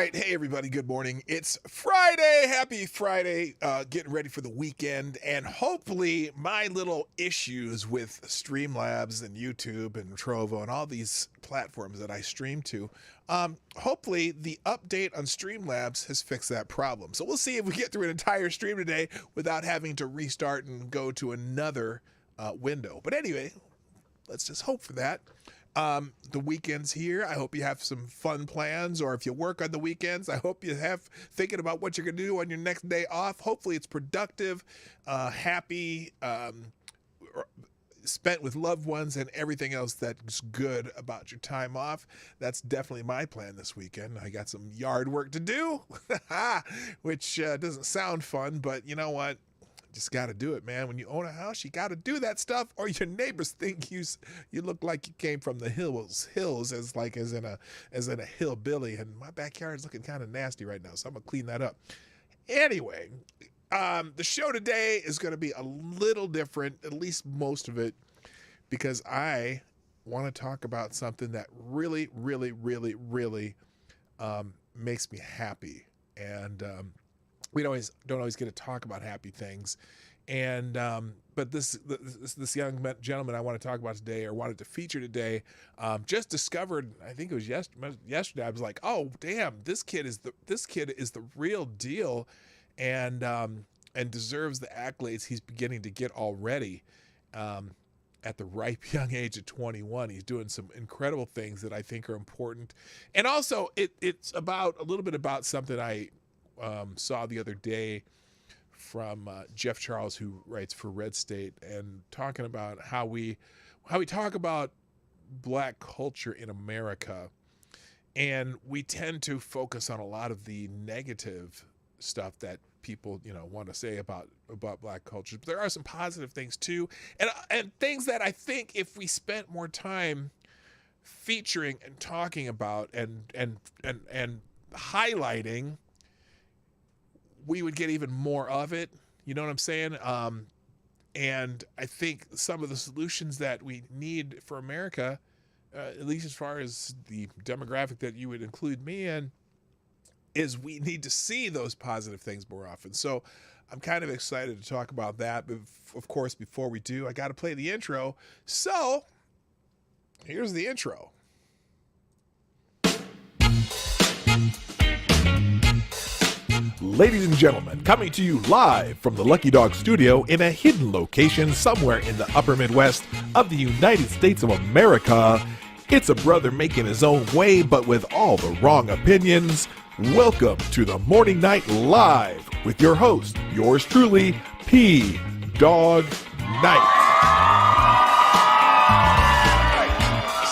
right. Hey, everybody. Good morning. It's Friday. Happy Friday. Getting ready for the weekend. And hopefully my little issues with Streamlabs and YouTube and Trovo and all these platforms that I stream to, hopefully the update on Streamlabs has fixed that problem. So we'll see if we get through an entire stream today without having to restart and go to another window. But anyway, let's just hope for that. The weekend's here. I hope you have some fun plans, or if you work on the weekends, I hope you have thinking about what you're going to do on your next day off. Hopefully it's productive, happy, spent with loved ones and everything else that's good about your time off. That's definitely my plan this weekend. I got some yard work to do, which doesn't sound fun, but you know what? Just got to do it, man. When you own a house, you got to do that stuff, or your neighbors think you look like you came from the hills as in a hillbilly. And my backyard is looking kind of nasty right now, so I'm gonna clean that up. Anyway, the show today is going to be a little different, at least most of it, because I want to talk about something that really, really, really, really makes me happy. And we don't always get to talk about happy things, and but this young gentleman I want to talk about today, or wanted to feature today, just discovered. I think it was yesterday. I was like, oh damn, this kid is the real deal, and deserves the accolades he's beginning to get already. At the ripe young age of 21, he's doing some incredible things that I think are important, and also it's about a little bit about something I saw the other day from Jeff Charles, who writes for Red State, and talking about how we talk about black culture in America, and we tend to focus on a lot of the negative stuff that people want to say about black culture, but there are some positive things too, and things that I think if we spent more time featuring and talking about and highlighting, we would get even more of it. You know what I'm saying? And I think some of the solutions that we need for America, at least as far as the demographic that you would include me in, is we need to see those positive things more often. So I'm kind of excited to talk about that. But of course, before we do, I got to play the intro. So here's the intro. Ladies and gentlemen, coming to you live from the Lucky Dog studio in a hidden location somewhere in the upper Midwest of the United States of America, it's a brother making his own way, but with all the wrong opinions. Welcome to the Morning Night Live with your host, yours truly, PDawg Knight.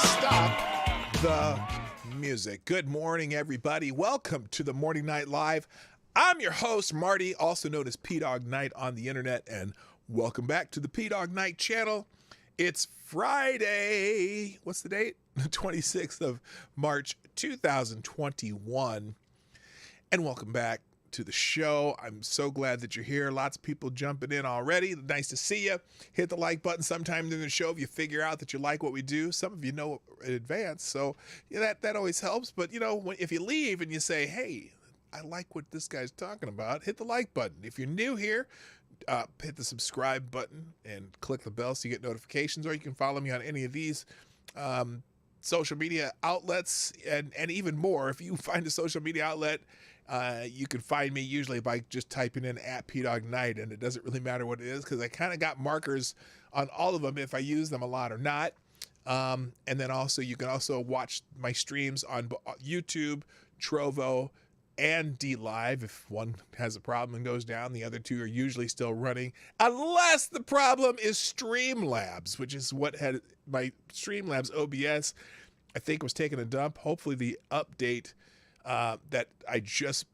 Stop the music. Good morning, everybody. Welcome to the Morning Night Live. I'm your host, Marty, also known as Dawg Knight on the internet, and welcome back to the Dawg Knight Channel. It's Friday. What's the date? The 26th of March, 2021. And welcome back to the show. I'm so glad that you're here. Lots of people jumping in already. Nice to see you. Hit the like button sometime during the show if you figure out that you like what we do. Some of you know in advance, so that always helps. But if you leave and you say, hey, I like what this guy's talking about, hit the like button. If you're new here, hit the subscribe button and click the bell so you get notifications, or you can follow me on any of these social media outlets and even more. If you find a social media outlet, you can find me usually by just typing in @PDawgKnight, and it doesn't really matter what it is because I kind of got markers on all of them if I use them a lot or not. And then also you can also watch my streams on YouTube, Trovo, and DLive. If one has a problem and goes down, the other two are usually still running, unless the problem is Streamlabs, which is what had my Streamlabs OBS, I think, was taking a dump. Hopefully the update that I just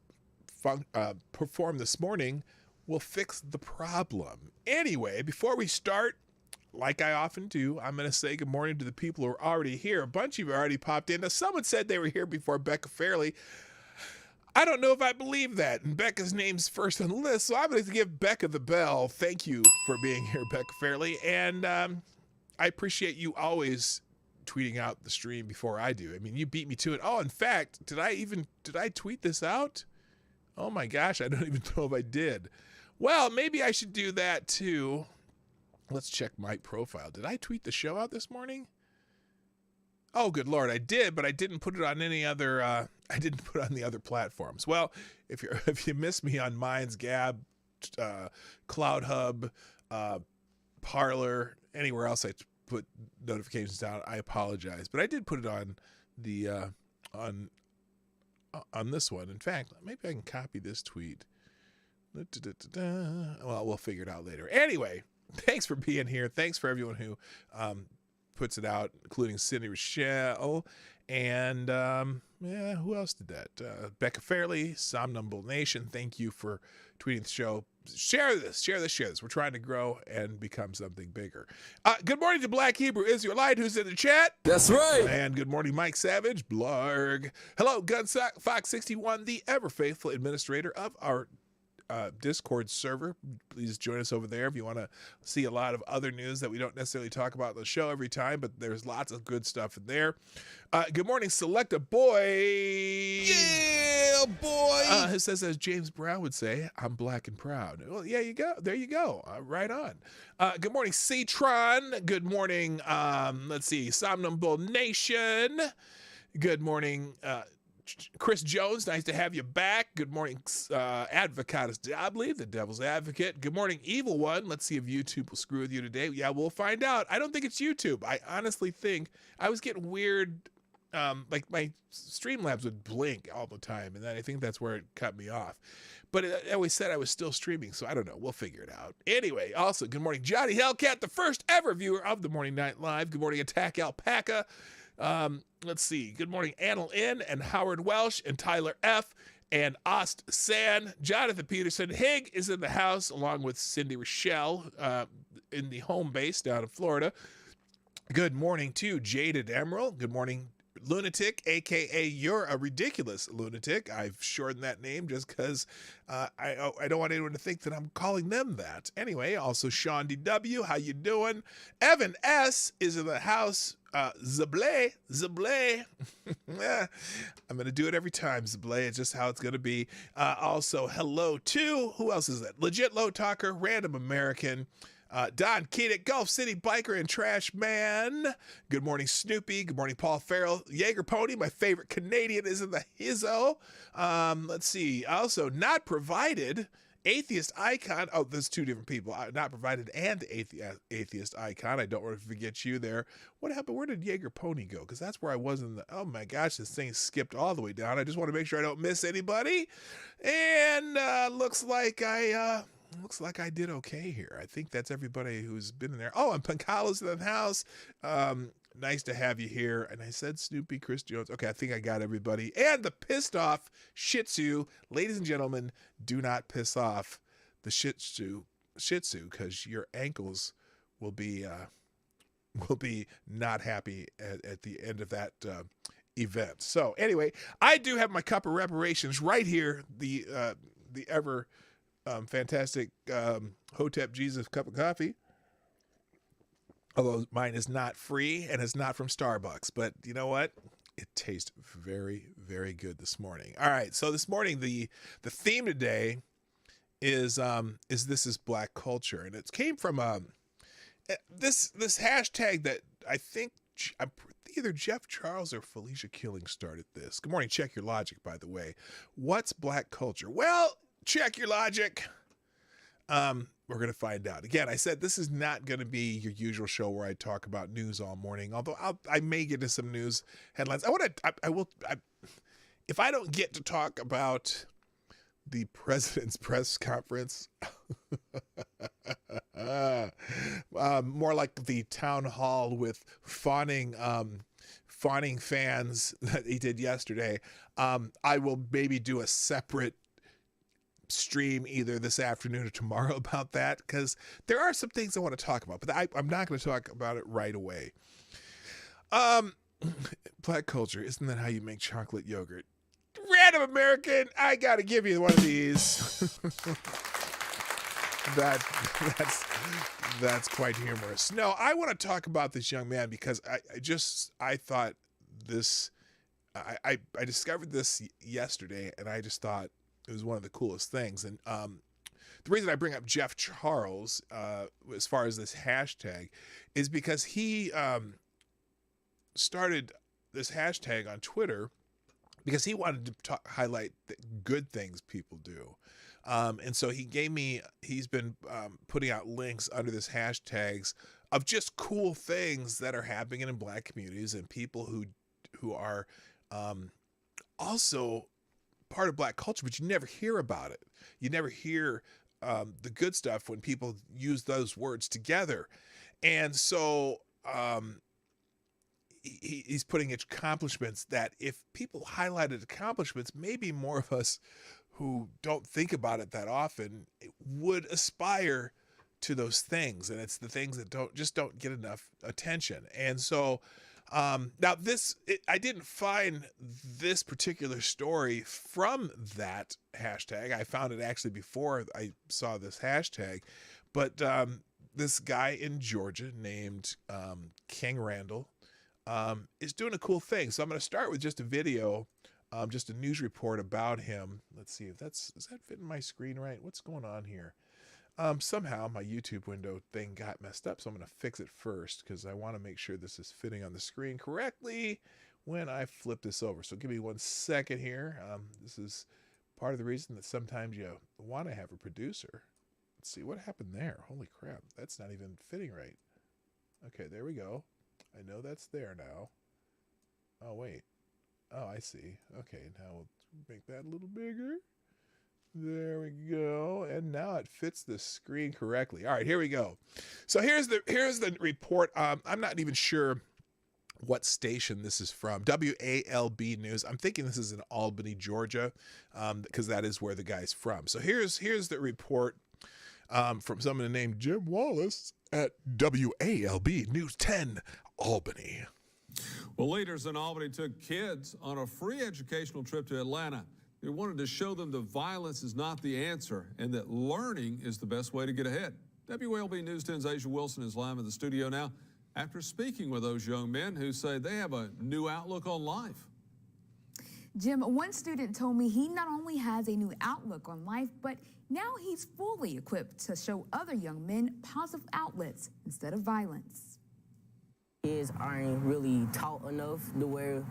performed this morning will fix the problem. Anyway, before we start, like I often do, I'm going to say good morning to the people who are already here. A bunch of you already popped in. Now, someone said they were here before Becca Farley. I don't know if I believe that, and Becca's name's first on the list, so I'm going to give Becca the bell. Thank you for being here, Becca Farley, and I appreciate you always tweeting out the stream before I do. I mean, you beat me to it. Oh, in fact, did I tweet this out? Oh my gosh, I don't even know if I did. Well, maybe I should do that too. Let's check my profile. Did I tweet the show out this morning? Oh, good Lord, I did, but I didn't put it on any other, I didn't put it on the other platforms. Well, if you miss me on Minds, Gab, Cloud Hub, Parlor, anywhere else I put notifications down, I apologize. But I did put it on the, on this one. In fact, maybe I can copy this tweet. Well, we'll figure it out later. Anyway, thanks for being here. Thanks for everyone who, puts it out, including Cindy Rochelle and who else did that? Becca Farley, Somnambule Nation. Thank you for tweeting the show. Share this. We're trying to grow and become something bigger. Good morning to Black Hebrew Israelite who's in the chat. That's right. And good morning, Mike Savage, Blarg. Hello, Gunsock Fox 61, the ever faithful administrator of our Discord server. Please join us over there if you want to see a lot of other news that we don't necessarily talk about on the show every time, but there's lots of good stuff in there. Good morning, Selecta Boy. Yeah, boy. It says, as James Brown would say, I'm black and proud. Well, yeah, you go. There you go. Right on. Good morning, Citron. Good morning, let's see, Somnambule Nation. Good morning, Chris Jones, nice to have you back. Good morning, Advocatus Diabli, the devil's advocate. Good morning, Evil One. Let's see if YouTube will screw with you today. Yeah, we'll find out. I don't think it's YouTube. I honestly think I was getting weird, like my Streamlabs would blink all the time, and then I think that's where it cut me off. But it always said I was still streaming, so I don't know. We'll figure it out. Anyway, also, good morning, Johnny Hellcat, the first ever viewer of the Morning Night Live. Good morning, Attack Alpaca. Let's see. Good morning, Annal N and Howard Welsh and Tyler F and Ost San. Jonathan Peterson. Hig is in the house along with Cindy Rochelle in the home base down in Florida. Good morning to Jaded Emerald. Good morning, Lunatic, a.k.a. You're a Ridiculous Lunatic. I've shortened that name just because I don't want anyone to think that I'm calling them that. Anyway, also Sean D.W., how you doing? Evan S. is in the house. Zablé. I'm going to do it every time, Zablé. It's just how it's going to be. Also, hello to, who else is that? Legit Low Talker, Random American, Don Keating, Gulf City Biker and Trash Man. Good morning, Snoopy. Good morning, Paul Farrell. Jaeger Pony, my favorite Canadian, is in the hizzo. Let's see. Also, Not Provided, Atheist Icon. Oh, there's two different people. Not Provided and Atheist Icon. I don't want to forget you there. What happened? Where did Jaeger Pony go? Because that's where I was in the... Oh my gosh, this thing skipped all the way down. I just want to make sure I don't miss anybody. And looks like I did okay here. I think that's everybody who's been in there. Oh, and Pancala's in the house. Nice to have you here. And I said Snoopy, Chris Jones. Okay, I think I got everybody. And the pissed off Shih Tzu. Ladies and gentlemen, do not piss off the Shih Tzu, because your ankles will be not happy at the end of that event. So anyway, I do have my cup of reparations right here. The ever fantastic Hotep Jesus cup of coffee. Although mine is not free and it's not from Starbucks, but you know what? It tastes very, very good this morning. All right, so this morning the theme today is this is Black culture, and it came from this hashtag that I think either Jeff Charles or Felicia Killing started this. Good morning. Check your logic, by the way. What's Black culture? Well, check your logic. We're going to find out. Again, I said this is not going to be your usual show where I talk about news all morning, although I may get to some news headlines. If I don't get to talk about the president's press conference, more like the town hall with fawning fans that he did yesterday, I will maybe do a separate stream either this afternoon or tomorrow about that, because there are some things I want to talk about, but I'm not going to talk about it right away. Black culture, isn't that how you make chocolate yogurt? Random American, I got to give you one of these. That's quite humorous. No, I want to talk about this young man because I thought this, I discovered this yesterday, and I just thought it was one of the coolest things. And the reason I bring up Jeff Charles as far as this hashtag is because he started this hashtag on Twitter because he wanted to highlight the good things people do. And so he's been putting out links under this hashtags of just cool things that are happening in Black communities and people who are also part of Black culture, but you never hear about it. You never hear the good stuff when people use those words together. And so he's putting accomplishments that if people highlighted accomplishments, maybe more of us who don't think about it that often would aspire to those things. And it's the things that don't get enough attention. And so now I didn't find this particular story from that hashtag. I found it actually before I saw this hashtag, but this guy in Georgia named King Randall is doing a cool thing. So I'm going to start with just a video, just a news report about him. Let's see if does that fit in my screen right? What's going on here? Somehow my YouTube window thing got messed up, so I'm going to fix it first because I want to make sure this is fitting on the screen correctly when I flip this over. So give me 1 second here. This is part of the reason that sometimes you want to have a producer. Let's see what happened there. Holy crap, that's not even fitting right. Okay, there we go. I know that's there now. Oh, wait. Oh, I see. Okay, now we'll make that a little bigger. There we go. And now it fits the screen correctly. All right, here we go. So here's the report. I'm not even sure what station this is from. WALB News. I'm thinking this is in Albany, Georgia, because that is where the guy's from. So here's the report from someone named Jim Wallace at WALB News 10 Albany. Well, leaders in Albany took kids on a free educational trip to Atlanta. They wanted to show them that violence is not the answer and that learning is the best way to get ahead. WLB News 10's Asia Wilson is live in the studio now after speaking with those young men who say they have a new outlook on life. Jim, one student told me he not only has a new outlook on life, but now he's fully equipped to show other young men positive outlets instead of violence. Kids aren't really taught enough to where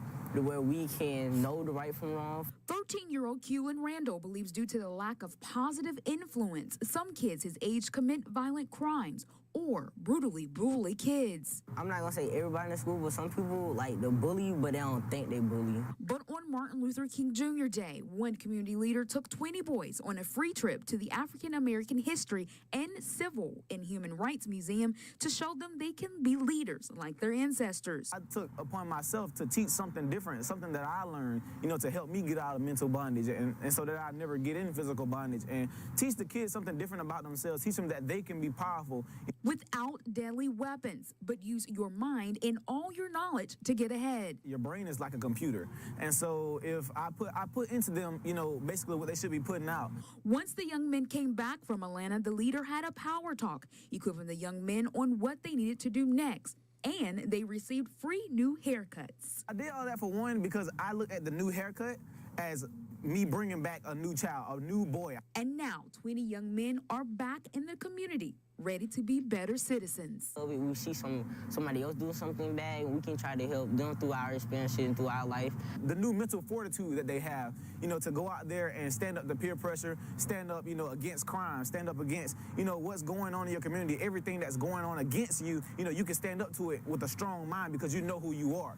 we can know the right from wrong. 13-year-old Keelan Randall believes due to the lack of positive influence, some kids his age commit violent crimes or brutally bully kids. I'm not gonna say everybody in the school, but some people like the bully, but they don't think they bully. But on Martin Luther King Jr. Day, one community leader took 20 boys on a free trip to the African American History and Civil and Human Rights Museum to show them they can be leaders like their ancestors. I took upon myself to teach something different, something that I learned, to help me get out of mental bondage and so that I never get in physical bondage, and teach the kids something different about themselves, teach them that they can be powerful. Without deadly weapons, but use your mind and all your knowledge to get ahead. Your brain is like a computer, and so if I put into them, basically what they should be putting out. Once the young men came back from Atlanta, the leader had a power talk, equipping the young men on what they needed to do next. And they received free new haircuts. I did all that for one because I look at the new haircut as me bringing back a new child, a new boy. And now 20 young men are back in the community, ready to be better citizens. We see somebody else doing something bad, we can try to help them through our experience and through our life. The new mental fortitude that they have, to go out there and stand up to peer pressure, stand up, against crime, stand up against, what's going on in your community, everything that's going on against you, you can stand up to it with a strong mind because you know who you are.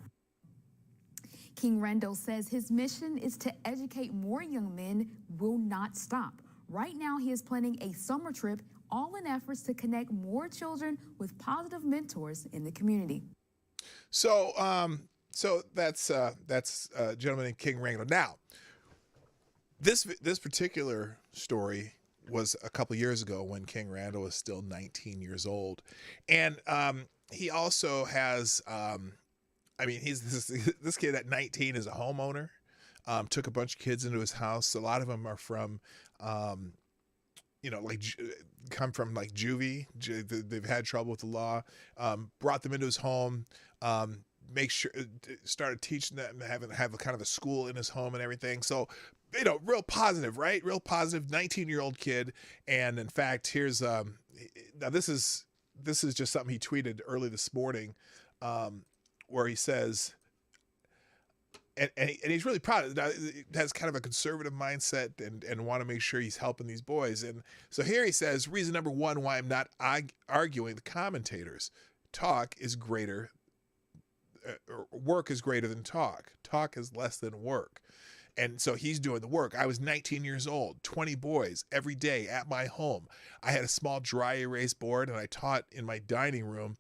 King Randall says his mission is to educate more young men will not stop. Right now, he is planning a summer trip, all in efforts to connect more children with positive mentors in the community. So, that's a gentleman named King Randall. Now, this particular story was a couple years ago when King Randall was still 19 years old, and he also has. He's this kid at 19 is a homeowner. Took a bunch of kids into his house. A lot of them are from like come from like juvie. They've had trouble with the law. Brought them into his home. Started teaching them, have a kind of a school in his home and everything. So, real positive, right? Real positive 19-year-old kid. And in fact, here's now this is just something he tweeted early this morning, where he says, and he's really proud. He has kind of a conservative mindset and want to make sure he's helping these boys. And so here he says, reason number one why I'm not arguing the commentators. Talk is greater. Work is greater than talk. Talk is less than work. And so he's doing the work. I was 19 years old, 20 boys every day at my home. I had a small dry erase board and I taught in my dining room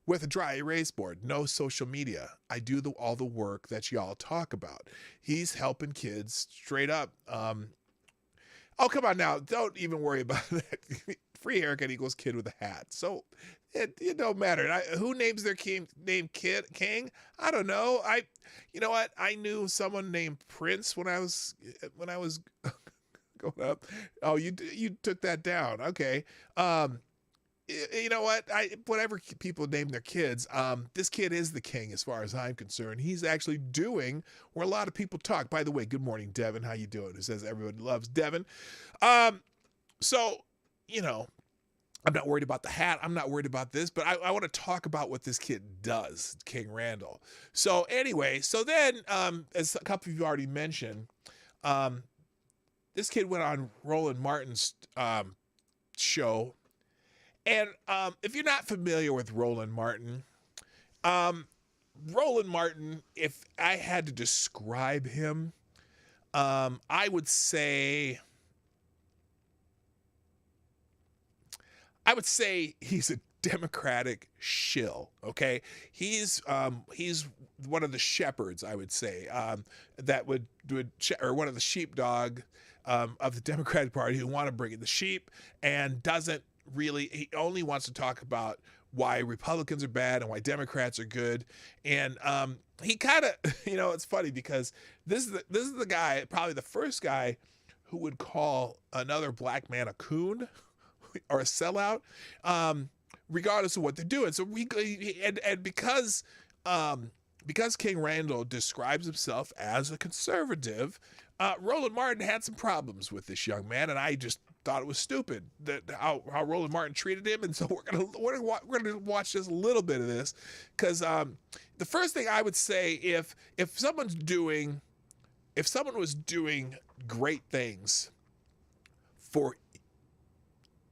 with a dry erase board. No social media. I do all the work that y'all talk about. He's helping kids straight up. Oh, come on now. Don't even worry about that. Free haircut equals kid with a hat. So it don't matter. Who names their name King? I don't know. You know what? I knew someone named Prince when I was going up. Oh, you took that down. Okay. You know what? Whatever people name their kids, this kid is the king as far as I'm concerned. He's actually doing where a lot of people talk. By the way, good morning, Devin. How you doing? Who says everybody loves Devin. So, I'm not worried about the hat. I'm not worried about this, but I want to talk about what this kid does, King Randall. So anyway, then, as a couple of you already mentioned, this kid went on Roland Martin's show. And if you're not familiar with Roland Martin, if I had to describe him, I would say he's a Democratic shill. Okay, he's one of the shepherds, I would say, or one of the sheepdog of the Democratic Party who want to bring in the sheep and doesn't really. He only wants to talk about why Republicans are bad and why Democrats are good. And he kind of, it's funny because this is the guy, probably the first guy who would call another black man a coon or a sellout, regardless of what they're doing. So because King Randall describes himself as a conservative, Roland Martin had some problems with this young man, and I just thought it was stupid that how Roland Martin treated him. And so we're gonna watch just a little bit of this, because the first thing I would say, if someone was doing great things for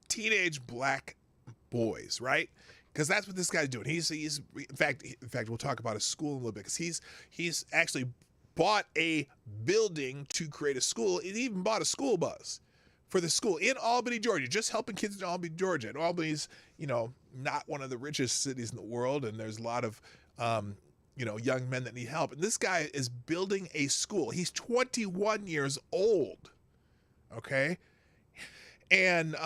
teenage black boys, right? Because that's what this guy's doing. He's in fact we'll talk about his school in a little bit, because he's actually bought a building to create a school. He even bought a school bus for the school in Albany, Georgia, just helping kids in Albany, Georgia. And Albany's, not one of the richest cities in the world, and there's a lot of young men that need help. And this guy is building a school. He's 21 years old. Okay? And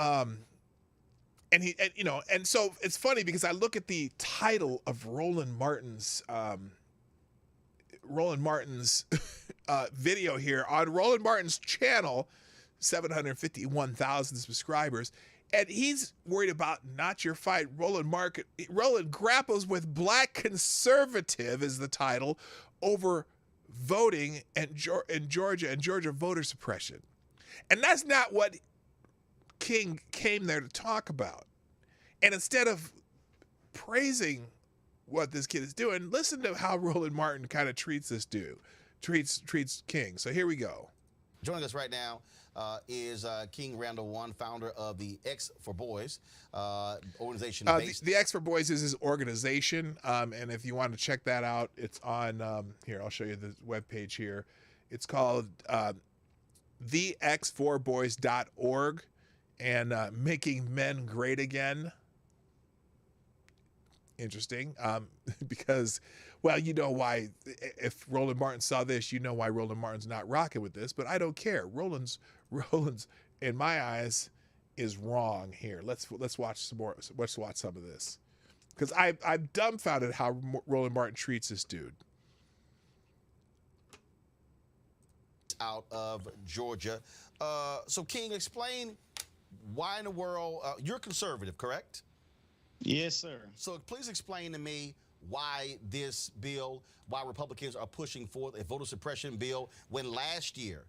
so it's funny because I look at the title of Roland Martin's video here on Roland Martin's channel, 751,000 subscribers, and he's worried about not your fight. Roland grapples with black conservative is the title over voting in Georgia and Georgia voter suppression. And that's not what King came there to talk about. And instead of praising what this kid is doing, listen to how Roland Martin kind of treats this dude, treats King. So here we go. Joining us right now is King Randall One, founder of the X for Boys organization. The X for Boys is his organization, and if you want to check that out, it's on here. I'll show you the webpage here. It's called thex4boys.org, and making men great again. Interesting, because, well, you know why. If Roland Martin saw this, you know why Roland Martin's not rocking with this. But I don't care. Roland's, in my eyes, is wrong here. Let's watch some more. Let's watch some of this, because I'm dumbfounded how Roland Martin treats this dude. Out of Georgia. So King, explain why in the world, you're conservative, correct? Yes, sir. So please explain to me why this bill, why Republicans are pushing forth a voter suppression bill when last year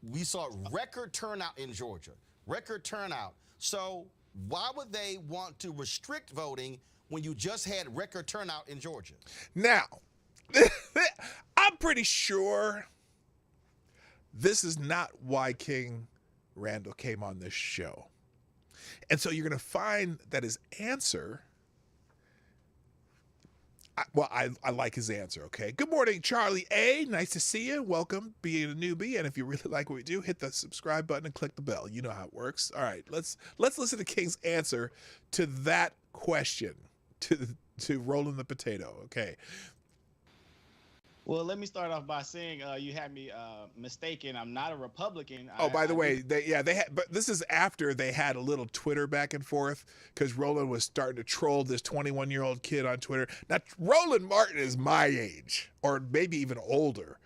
we saw record turnout in Georgia, record turnout. So why would they want to restrict voting when you just had record turnout in Georgia? Now, I'm pretty sure this is not why King Randall came on this show. And so you're going to find that his answer, I like his answer, okay? Good morning, Charlie A. Nice to see you. Welcome, being a newbie. And if you really like what we do, hit the subscribe button and click the bell. You know how it works. All right, let's listen to King's answer to that question, to rolling the potato, okay? Well, let me start off by saying you had me mistaken. I'm not a Republican. Oh, by the way, they had, but this is after they had a little Twitter back and forth because Roland was starting to troll this 21-year-old kid on Twitter. Now, Roland Martin is my age, or maybe even older,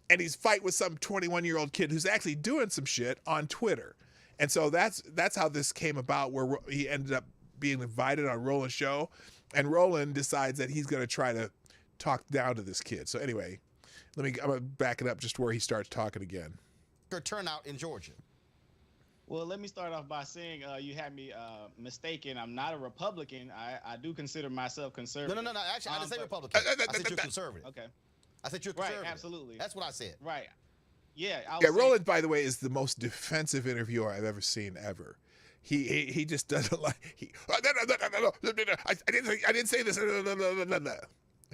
and he's fighting with some 21-year-old kid who's actually doing some shit on Twitter, and so that's how this came about, where he ended up being invited on Roland's show, and Roland decides that he's going to try to talk down to this kid. So anyway, I'm gonna back it up just where he starts talking again. Turnout in Georgia. Well, let me start off by saying you had me mistaken. I'm not a Republican. I do consider myself conservative. No. Actually, I didn't say Republican. I said you're conservative. Okay. I said you're conservative. Right, absolutely. That's what I said. Right. Yeah. Roland, by the way, is the most defensive interviewer I've ever seen ever. He just doesn't like. I didn't say this.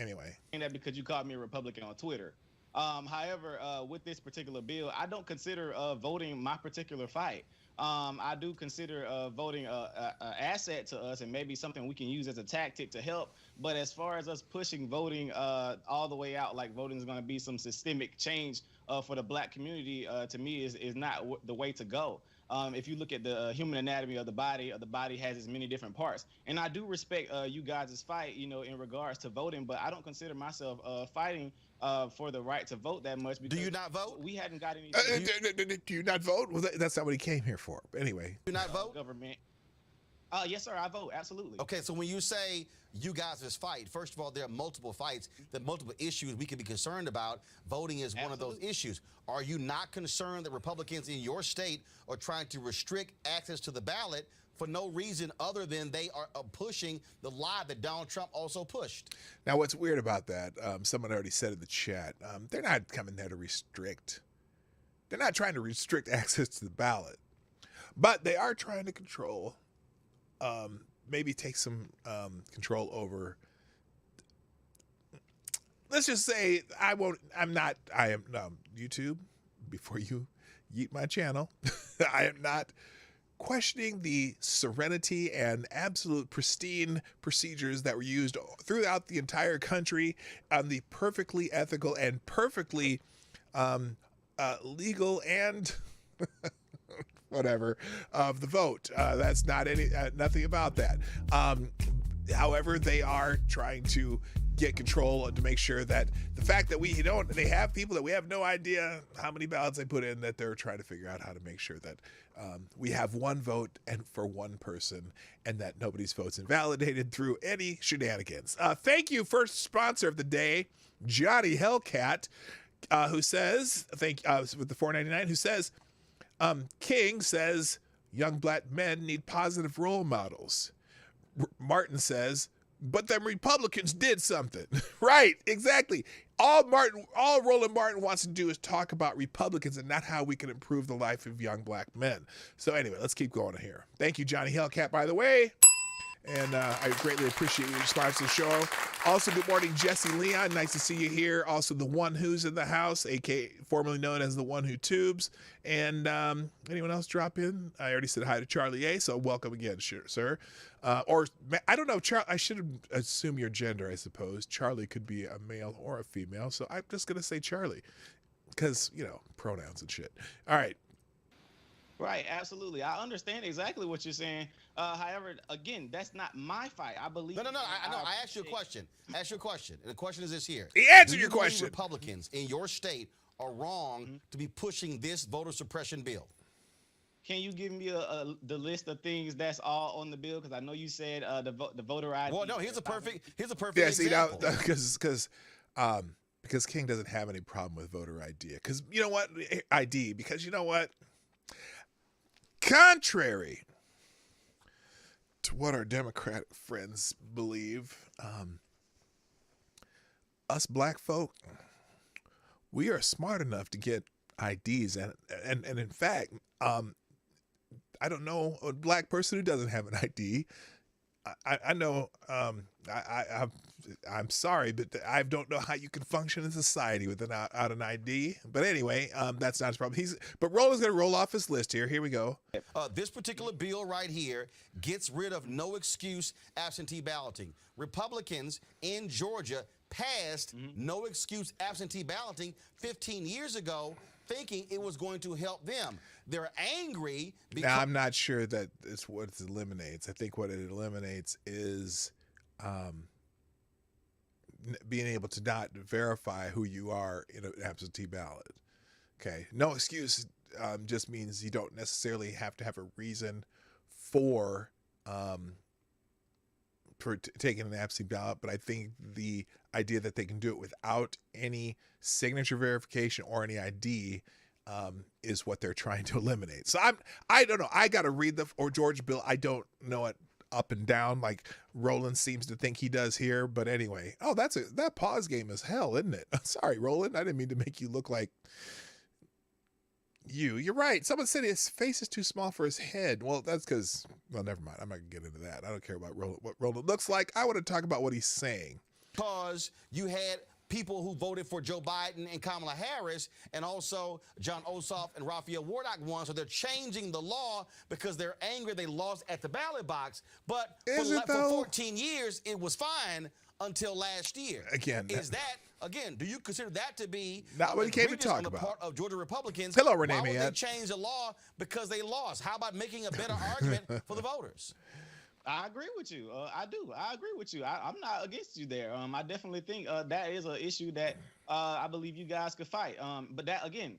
Anyway. That because you called me a Republican on Twitter. However, with this particular bill, I don't consider voting my particular fight. I do consider voting an asset to us and maybe something we can use as a tactic to help. But as far as us pushing voting all the way out, like voting is going to be some systemic change for the black community, to me is not the way to go. If you look at the human anatomy of the body has as many different parts. And I do respect you guys' fight, in regards to voting, but I don't consider myself fighting for the right to vote that much. Do you not vote? We hadn't got any. Do you not vote? Well, that's not what he came here for. But anyway. Do you not vote? Government. Yes, sir, I vote, absolutely. Okay, so when you say you guys' fight, first of all, there are multiple fights, there are multiple issues we can be concerned about. Voting is one of those issues. Are you not concerned that Republicans in your state are trying to restrict access to the ballot for no reason other than they are pushing the lie that Donald Trump also pushed? Now, what's weird about that, someone already said in the chat, they're not coming there to restrict. They're not trying to restrict access to the ballot, but they are trying to control maybe take some control over. Let's just say I am YouTube, before you yeet my channel, I am not questioning the serenity and absolute pristine procedures that were used throughout the entire country on the perfectly ethical and perfectly legal and whatever of the vote. That's not nothing about that. However, they are trying to get control to make sure that the fact that they have people that we have no idea how many ballots they put in, that they're trying to figure out how to make sure that we have one vote and for one person, and that nobody's vote's invalidated through any shenanigans. Thank you, first sponsor of the day, Johnny Hellcat, who says, with the $4.99, who says, King says young black men need positive role models. Martin says, but them Republicans did something. Right, exactly. All Roland Martin wants to do is talk about Republicans and not how we can improve the life of young black men. So anyway, let's keep going here. Thank you, Johnny Hellcat, by the way. And I greatly appreciate your response to the show. Also, good morning, Jesse Leon. Nice to see you here. Also, the one who's in the house, aka formerly known as the one who tubes. And anyone else drop in? I already said hi to Charlie A, so welcome again, sir. Or I don't know, I should assume your gender, I suppose. Charlie could be a male or a female, so I'm just gonna say Charlie, because pronouns and shit. All right. Right, absolutely. I understand exactly what you're saying. However, again, that's not my fight. I believe. No. I asked you a question. And the question is this here. He answered your question. Republicans in your state are wrong to be pushing this voter suppression bill? Can you give me the list of things that's all on the bill? Because I know you said the voter ID. Well, no, here's a perfect Yeah, see now example. because King doesn't have any problem with voter ID. Because you know what, ID. Because you know what, contrary to what our Democratic friends believe, us black folk, we are smart enough to get IDs, and in fact, I don't know a black person who doesn't have an ID. I know. I'm sorry, but I don't know how you can function in society without an ID. But anyway, that's not his problem. But Roland's going to roll off his list here. Here we go. This particular bill right here gets rid of no excuse absentee balloting. Republicans in Georgia passed no excuse absentee balloting 15 years ago, thinking it was going to help them. They're angry because... Now, I'm not sure that it's what it eliminates. I think what it eliminates is being able to not verify who you are in an absentee ballot. Okay. No excuse just means you don't necessarily have to have a reason for taking an absentee ballot, but I think the idea that they can do it without any signature verification or any ID is what they're trying to eliminate. So I don't know. I got to read the Georgia bill. I don't know it up and down like Roland seems to think he does here. But anyway, that pause game is hell, isn't it? Sorry, Roland. I didn't mean to make you look like you. You're right. Someone said his face is too small for his head. Well, that's because, well, never mind. I'm not going to get into that. I don't care about what Roland looks like. I want to talk about what he's saying. Because you had people who voted for Joe Biden and Kamala Harris, and also John Ossoff and Raphael Warnock won. So they're changing the law because they're angry they lost at the ballot box. But for 14 years, it was fine until last year. Again, do you consider that to be not what he came to talk on the about? Part of Georgia Republicans? Hello, Renee. Why would they change the law because they lost? How about making a better argument for the voters? I agree with you. I do. I agree with you. I'm not against you there. I definitely think that is an issue that I believe you guys could fight. But that again,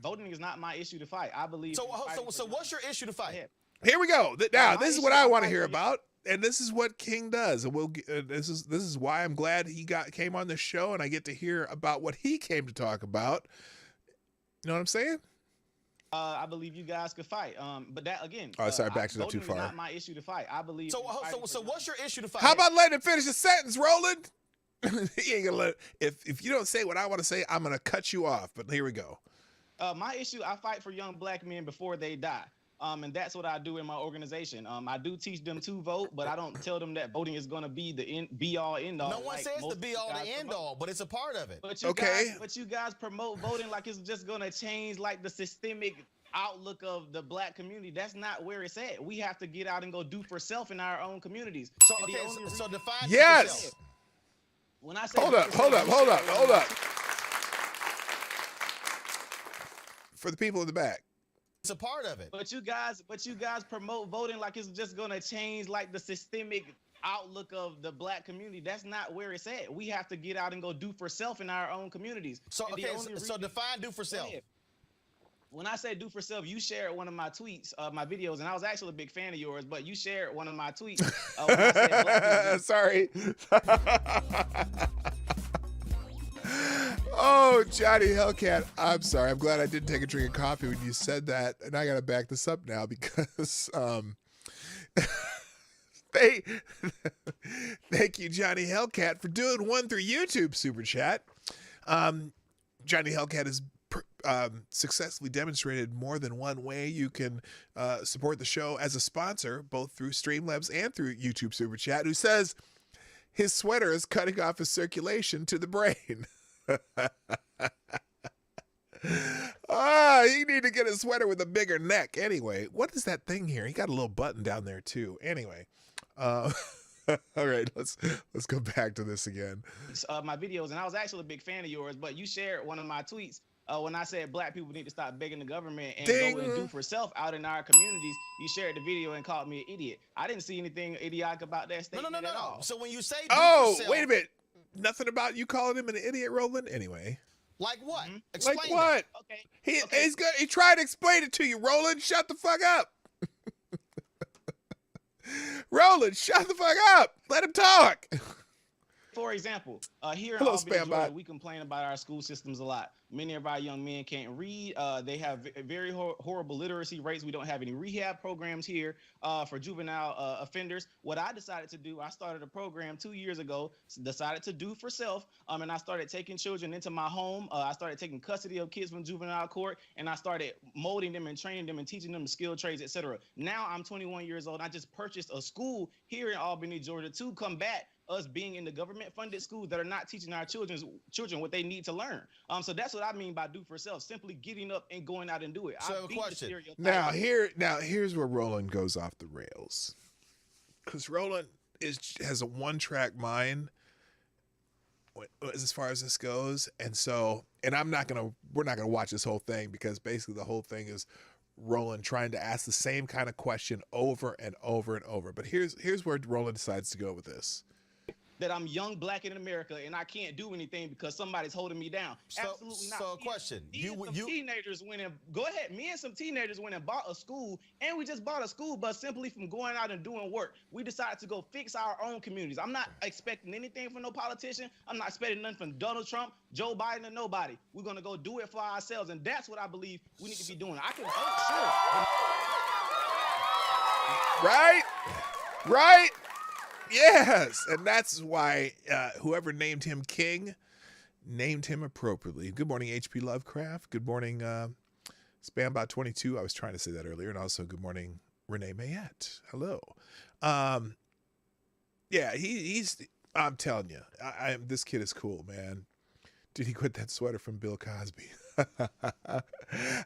voting is not my issue to fight. I believe. So what's your issue to fight? Here we go. Now this is what I want to hear about, and this is what King does. And this is why I'm glad he came on the show, and I get to hear about what he came to talk about. You know what I'm saying? I believe you guys could fight. But that again. Oh, sorry, backed it up too far. Voting is not my issue to fight. I believe. So what's your issue to fight? How about letting him finish the sentence, Roland? He ain't gonna let. If you don't say what I want to say, I'm gonna cut you off. But here we go. My issue, I fight for young black men before they die. And that's what I do in my organization. I do teach them to vote, but I don't tell them that voting is going to be the be all end all. No one says the be all the end all, but it's a part of it. But you guys promote voting like it's just going to change like the systemic outlook of the black community. That's not where it's at. We have to get out and go do for self in our own communities. So define. Yes. When I say hold up. For the people in the back. It's a part of it. But you guys promote voting like it's just gonna change like the systemic outlook of the black community. That's not where it's at. We have to get out and go do for self in our own communities. So define do for self. When I say do for self, you shared one of my tweets, my videos, and I was actually a big fan of yours, but you shared one of my tweets. When I said black sorry. Oh, Johnny Hellcat, I'm sorry. I'm glad I didn't take a drink of coffee when you said that, and I got to back this up now because thank you, Johnny Hellcat, for doing one through YouTube Super Chat. Johnny Hellcat has successfully demonstrated more than one way you can support the show as a sponsor, both through Streamlabs and through YouTube Super Chat, who says his sweater is cutting off his circulation to the brain. You need to get a sweater with a bigger neck. Anyway, what is that thing here? He got a little button down there too. Anyway, all right, let's go back to this again. My videos, and I was actually a big fan of yours, but you shared one of my tweets when I said black people need to stop begging the government and go and do for self out in our communities. You shared the video and called me an idiot. I didn't see anything idiotic about that statement at all. So when you say wait a minute. Nothing about you calling him an idiot, Roland? Anyway. Like what? Explain Like what? Okay. He tried to explain it to you, Roland. Shut the fuck up. Roland, shut the fuck up. Let him talk. For example, here in Hello, Albany, Spam Georgia, Bot. we complain about our school systems a lot. Many of our young men can't read. They have very horrible literacy rates. We don't have any rehab programs here for juvenile offenders. What I decided to do, I started a program 2 years ago, decided to do for self, and I started taking children into my home. I started taking custody of kids from juvenile court, and I started molding them and training them and teaching them skilled trades, etc. Now I'm 21 years old. I just purchased a school here in Albany, Georgia to combat us being in the government-funded schools that are not teaching our children what they need to learn. So that's what I mean by do for self, simply getting up and going out and do it. So question. Here's where Roland goes off the rails. Because Roland has a one-track mind as far as this goes. And we're not gonna watch this whole thing because basically the whole thing is Roland trying to ask the same kind of question over and over and over. But here's where Roland decides to go with this. That I'm young, black in America, and I can't do anything because somebody's holding me down. Absolutely not. So, question: teenagers went and go ahead. Me and some teenagers went and bought a school, and we just bought a school bus simply from going out and doing work. We decided to go fix our own communities. I'm not expecting anything from no politician. I'm not expecting nothing from Donald Trump, Joe Biden, or nobody. We're gonna go do it for ourselves, and that's what I believe we need to be doing. I can vote, sure. Right. Yes, and that's why whoever named him king named him appropriately. Good morning, HP Lovecraft. Good morning, Spambot 22. I was trying to say that earlier, and also good morning, Renee Mayette. Hello. Yeah, he's. I'm telling you, this kid is cool, man. Did he quit that sweater from Bill Cosby?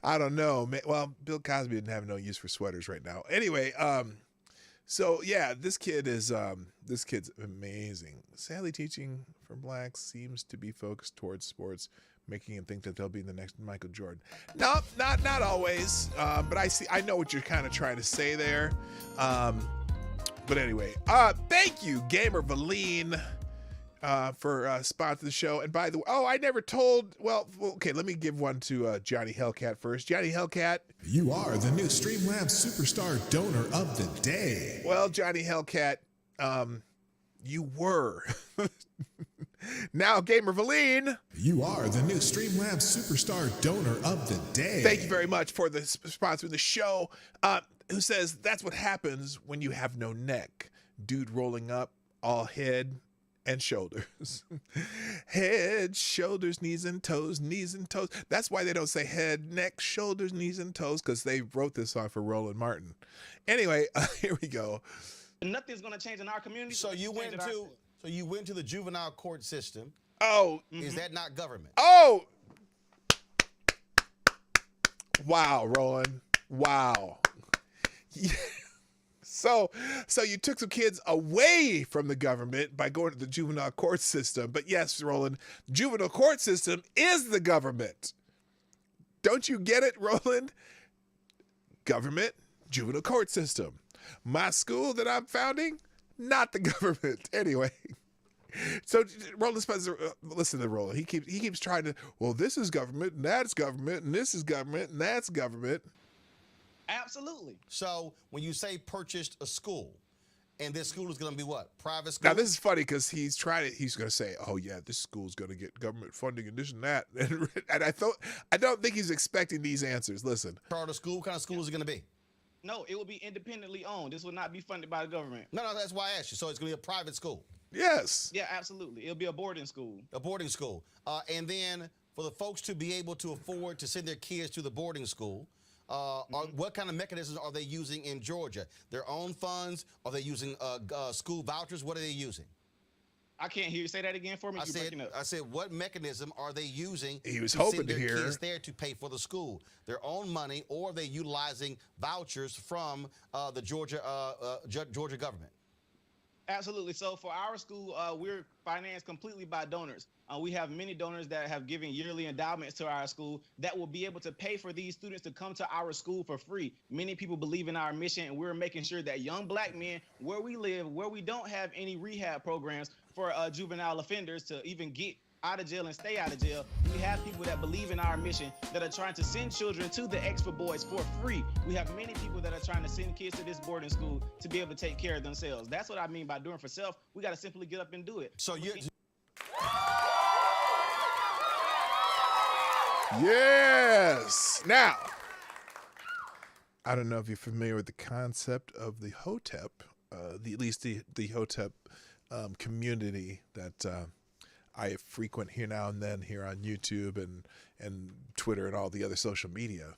I don't know, man. Well, Bill Cosby didn't have no use for sweaters right now. Anyway, so yeah, this kid's amazing. Sadly, teaching for blacks seems to be focused towards sports, making him think that they'll be the next Michael Jordan. No, not always. But I know what you're kind of trying to say there. But anyway, thank you, Gamer Valine, for sponsoring the show. And by the way, I never told. Well, okay, let me give one to Johnny Hellcat first. Johnny Hellcat, You are the new Streamlabs Superstar Donor of the Day. Well, Johnny Hellcat, you were. Now, Gamer Valine, You are the new Streamlabs Superstar Donor of the Day. thank you very much for the sponsor of the show. Who says that's what happens when you have no neck? Dude rolling up, all head and shoulders. Head, shoulders, knees and toes, knees and toes. That's why they don't say head, neck, shoulders, knees and toes, because they wrote this song for Roland Martin. Anyway, here we go. Nothing's gonna change in our community. So you went to the juvenile court system. Oh, Is that not government? oh. Wow, Roland. Wow. Yeah. So you took some kids away from the government by going to the juvenile court system. But yes, Roland, juvenile court system is the government. Don't you get it, Roland? Government, juvenile court system. My school that I'm founding, not the government. Anyway. So Roland Spencer, listen to Roland. He keeps trying to, well, this is government, and that's government, and this is government, and that's government. Absolutely. So when you say purchased a school, and this school is going to be what? Private school? Now, this is funny because he's going to say, oh, yeah, this school's going to get government funding and this and that. And I don't think he's expecting these answers. Listen. Charter school? What kind of school is it going to be? No, it will be independently owned. This will not be funded by the government. No, that's why I asked you. So it's going to be a private school? Yes. Yeah, absolutely. It'll be a boarding school. A boarding school. And then for the folks to be able to afford to send their kids to the boarding school, what kind of mechanisms are they using in Georgia? Their own funds? Are they using school vouchers? What are they using? I can't hear you. Say that again for me. I said, what mechanism are they using? He was to hoping send to their hear kids there to pay for the school, their own money, or are they utilizing vouchers from the Georgia government? Absolutely. So for our school, we're financed completely by donors. We have many donors that have given yearly endowments to our school that will be able to pay for these students to come to our school for free. Many people believe in our mission, and we're making sure that young black men, where we live, where we don't have any rehab programs for juvenile offenders to even get out of jail and stay out of jail. We have people that believe in our mission that are trying to send children to the Expert Boys for free. We have many people that are trying to send kids to this boarding school to be able to take care of themselves. That's what I mean by doing for self. We got to simply get up and do it. So you. Yes. Now, I don't know if you're familiar with the concept of the Hotep, at least the Hotep community that I frequent here now and then here on YouTube and Twitter and all the other social media.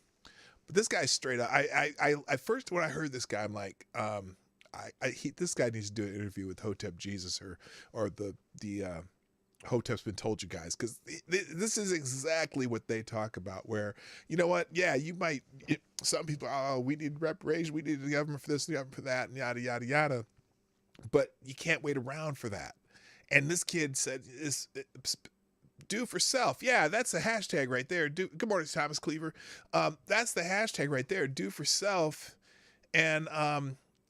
But this guy's straight up. I first when I heard this guy, I'm like, this guy needs to do an interview with Hotep Jesus or the Hotep's Been Told You Guys, because this is exactly what they talk about, where, you know what, yeah, you might, some people, oh, we need reparations, we need the government for this, the government for that, and yada, yada, yada, but you can't wait around for that. And this kid said, do for self. Yeah, that's the hashtag right there. Good morning, Thomas Cleaver. That's the hashtag right there, do for self. And,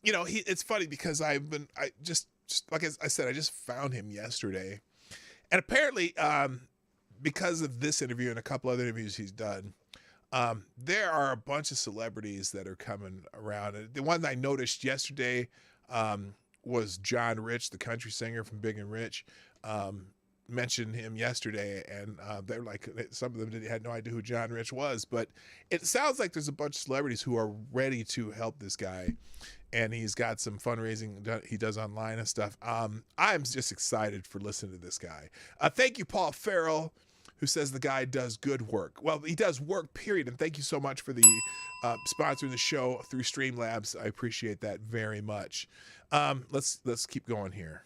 you know, it's funny because I just like I said, I just found him yesterday. And apparently, because of this interview and a couple other interviews he's done, there are a bunch of celebrities that are coming around. The one I noticed yesterday was John Rich, the country singer from Big and Rich. Mentioned him yesterday, and they're like, some of them had no idea who John Rich was. But it sounds like there's a bunch of celebrities who are ready to help this guy. And he's got some fundraising he does online and stuff. I'm just excited for listening to this guy. Thank you, Paul Farrell, who says the guy does good work. Well, he does work, period. And thank you so much for the sponsoring the show through Streamlabs. I appreciate that very much. Let's keep going here.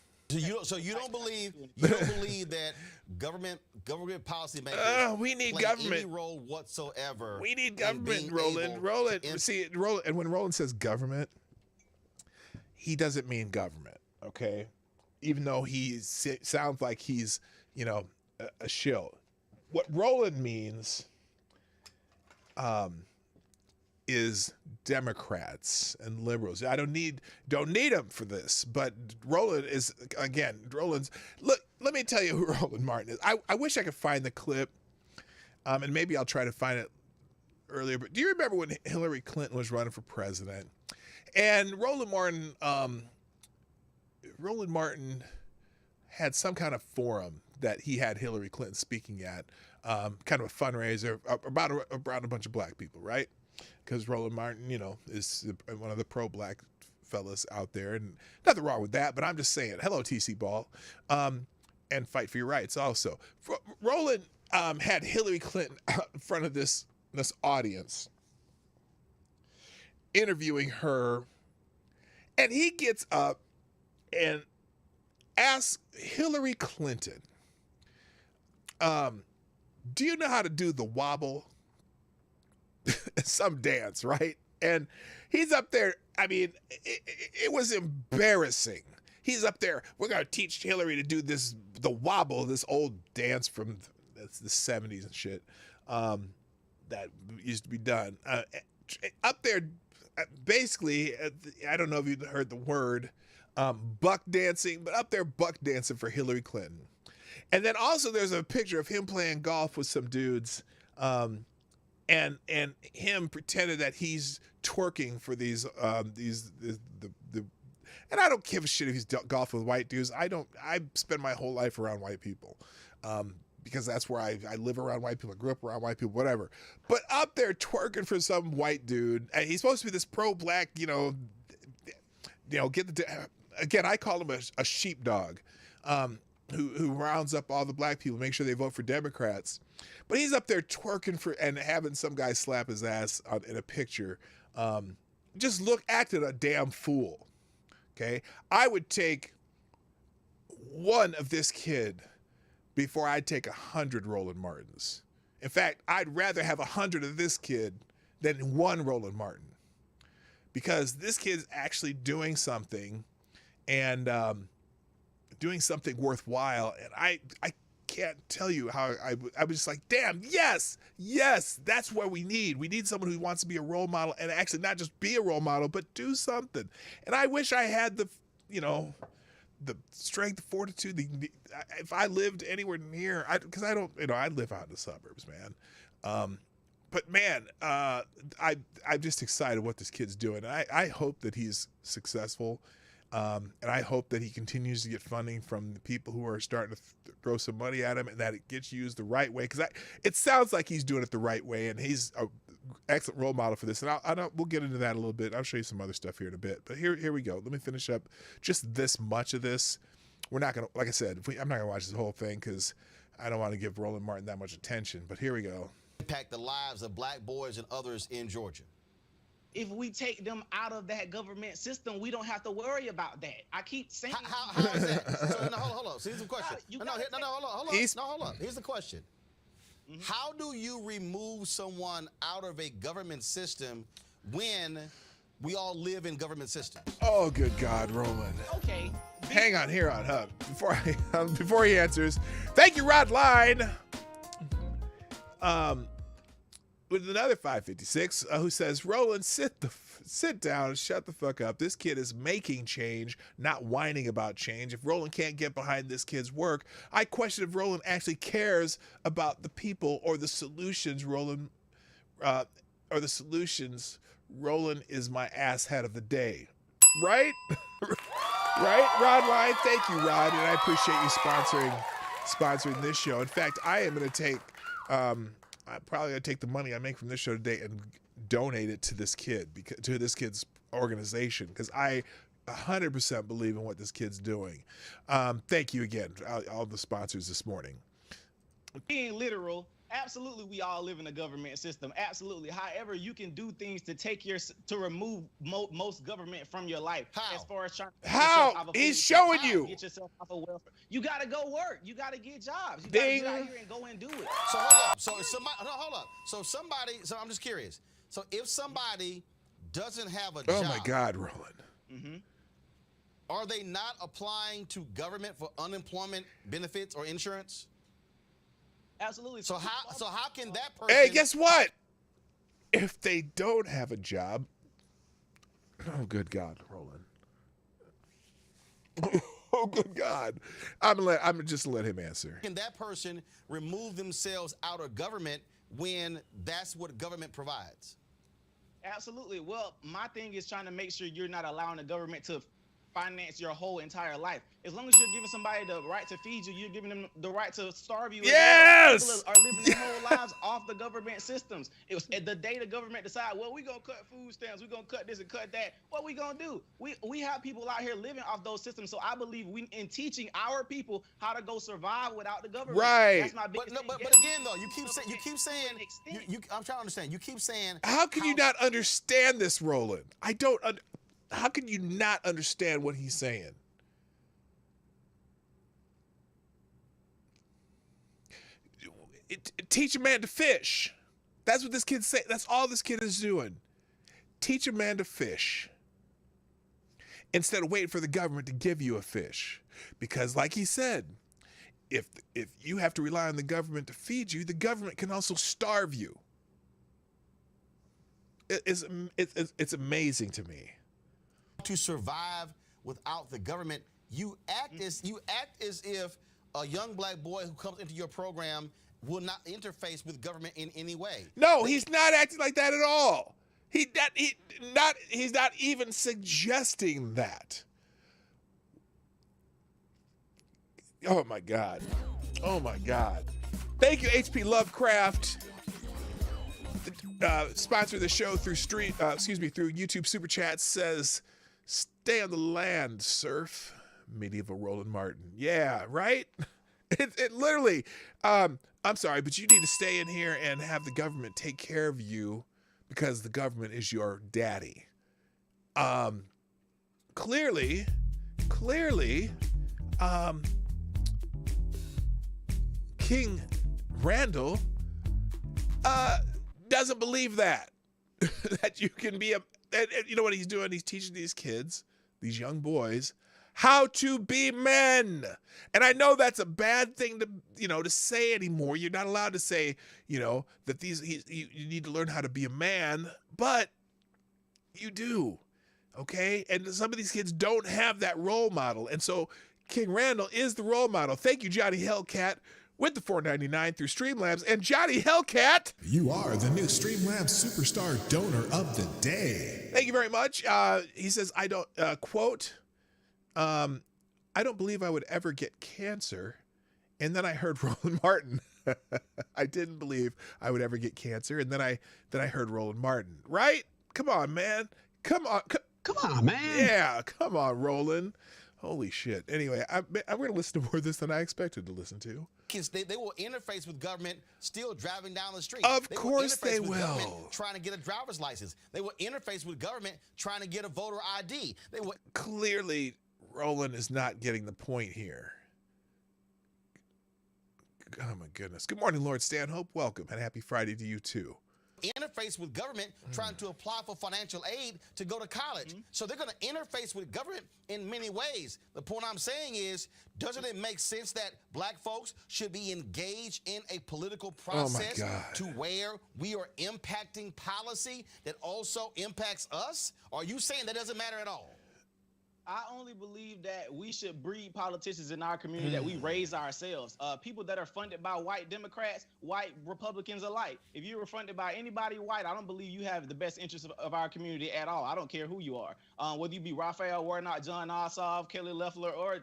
So you don't believe that government policymakers we need play government any role whatsoever. We need government, Roland. See, Roland, and when Roland says government, he doesn't mean government, okay? Even though he sounds like he's, you know, a shill. What Roland means is Democrats and liberals. I don't need them for this, but Roland's, look, let me tell you who Roland Martin is. I wish I could find the clip, and maybe I'll try to find it earlier, but do you remember when Hillary Clinton was running for president? And Roland Martin had some kind of forum that he had Hillary Clinton speaking at, kind of a fundraiser about a bunch of black people, right? Because Roland Martin, you know, is one of the pro-black fellas out there, and nothing wrong with that. But I'm just saying, hello, TC Ball, and fight for your rights. Also, Roland had Hillary Clinton out in front of this audience, interviewing her, and he gets up and asks Hillary Clinton, do you know how to do the wobble? Some dance, right? And he's up there. I mean, it was embarrassing. He's up there. We're going to teach Hillary to do the wobble, this old dance from the 70s and shit, that used to be done. Up there, basically, I don't know if you've heard the word buck dancing, but up there buck dancing for Hillary Clinton. And then also there's a picture of him playing golf with some dudes, and him pretended that he's twerking for these and I don't give a shit if he's golfing with white dudes. I spend my whole life around white people, because that's where I live around white people. I grew up around white people, whatever. But up there twerking for some white dude, and he's supposed to be this pro-black, again, I call him a sheepdog, who rounds up all the black people, make sure they vote for Democrats. But he's up there twerking and having some guy slap his ass in a picture. Acting a damn fool. Okay, I would take one of this kid before I'd take 100 Roland Martins. In fact, I'd rather have 100 of this kid than one Roland Martin, because this kid's actually doing something, and doing something worthwhile. And I can't tell you how I was just like, damn, yes, that's what we need. We need someone who wants to be a role model, and actually not just be a role model, but do something. And I wish I had the strength, the fortitude. If I lived anywhere near, because I don't, I live out in the suburbs, man. But man, I'm just excited what this kid's doing. I hope that he's successful. And I hope that he continues to get funding from the people who are starting to throw some money at him, and that it gets used the right way. Because it sounds like he's doing it the right way, and he's an excellent role model for this. And we'll get into that a little bit. I'll show you some other stuff here in a bit. But here we go. Let me finish up just this much of this. We're not going to, like I said, I'm not going to watch this whole thing because I don't want to give Roland Martin that much attention. But here we go. Impact the lives of black boys and others in Georgia. If we take them out of that government system, we don't have to worry about that. I keep saying. How is that? So, no, hold on. So here's the question. Hold on. Here's the question. How do you remove someone out of a government system when we all live in government systems? Oh, good God, Roland. Okay. Hang on here on Hub before he answers. Thank you, Rod Line. With another 556 who says, Roland, sit down and shut the fuck up. This kid is making change, not whining about change. If Roland can't get behind this kid's work, I question if Roland actually cares about the people or the solutions. Roland is my asshat of the day. Right? Right, Rod Line? Thank you, Rod, and I appreciate you sponsoring this show. In fact, I am going to take I'm probably going to take the money I make from this show today and donate it to this kid, to this kid's organization, because I 100% believe in what this kid's doing. Thank you again, all the sponsors this morning. Being literal, absolutely, we all live in a government system. Absolutely. However, you can do things to remove most government from your life. How? As far as trying to How? He's showing you. Get yourself off of welfare. You got to go work. You got to get jobs. You got to get out here and go and do it. So hold up. So if somebody, hold up. So I'm just curious. So if somebody doesn't have a job. Oh my God, Roland. Are they not applying to government for unemployment benefits or insurance? Absolutely. So how can that person? Hey, guess what? If they don't have a job, oh good God, Roland. Oh good God, I'm just let him answer. Can that person remove themselves out of government when that's what government provides? Absolutely. Well, my thing is trying to make sure you're not allowing the government to finance your whole entire life. As long as you're giving somebody the right to feed you, you're giving them the right to starve you. Yes! People are living their whole lives off the government systems. It was at the day the government decide, well, we're gonna cut food stamps, we're gonna cut this and cut that. What we gonna do? We have people out here living off those systems. So I believe in teaching our people how to go survive without the government. Right. That's my biggest thing. But again though, you keep saying I'm trying to understand. You keep saying how can you not understand this, Roland? How can you not understand what he's saying? Teach a man to fish. That's what this kid's saying. That's all this kid is doing. Teach a man to fish. Instead of waiting for the government to give you a fish. Because like he said, if you have to rely on the government to feed you, the government can also starve you. It's amazing to me. To survive without the government, you act as if a young black boy who comes into your program will not interface with government in any way. No, he's not acting like that at all. He's not even suggesting that. Oh my God. Oh my God. Thank you, HP Lovecraft. Sponsor the show through through YouTube Super Chats. Says, stay on the land, surf. Medieval Roland Martin. Yeah, right? It literally, I'm sorry, but you need to stay in here and have the government take care of you because the government is your daddy. Clearly, King Randall doesn't believe that you can be you know what he's doing? He's teaching these kids, these young boys, how to be men. And I know that's a bad thing to say anymore. You're not allowed to say, that you need to learn how to be a man, but you do. Okay? And some of these kids don't have that role model. And so King Randall is the role model. Thank you, Johnny Hellcat, with the $4.99 through Streamlabs. And Johnny Hellcat, You are the new Streamlabs Superstar Donor of the Day. thank you very much. He says, I don't, quote, I don't believe I would ever get cancer. And then I heard Roland Martin. I didn't believe I would ever get cancer. And then I heard Roland Martin. Right? Come on, man. Come on. Come on, man. Yeah, come on, Roland. Holy shit. Anyway, I'm going to listen to more of this than I expected to listen to. Kids, they will interface with government still driving down the street. Of course they with will. Government trying to get a driver's license. They will interface with government trying to get a voter ID. They will Clearly, Roland is not getting the point here. Oh, my goodness. Good morning, Lord Stanhope. Welcome, and happy Friday to you, too. interface with government trying to apply for financial aid to go to college. So they're going to interface with government in many ways. The point I'm saying is, doesn't it make sense that black folks should be engaged in a political process to where we are impacting policy that also impacts us? Or are you saying that doesn't matter at all? I only believe that we should breed politicians in our community that we raise ourselves. People that are funded by white Democrats, white Republicans alike. If you were funded by anybody white, I don't believe you have the best interest of our community at all. I don't care who you are. Whether you be Raphael Warnock, John Ossoff, Kelly Loeffler, or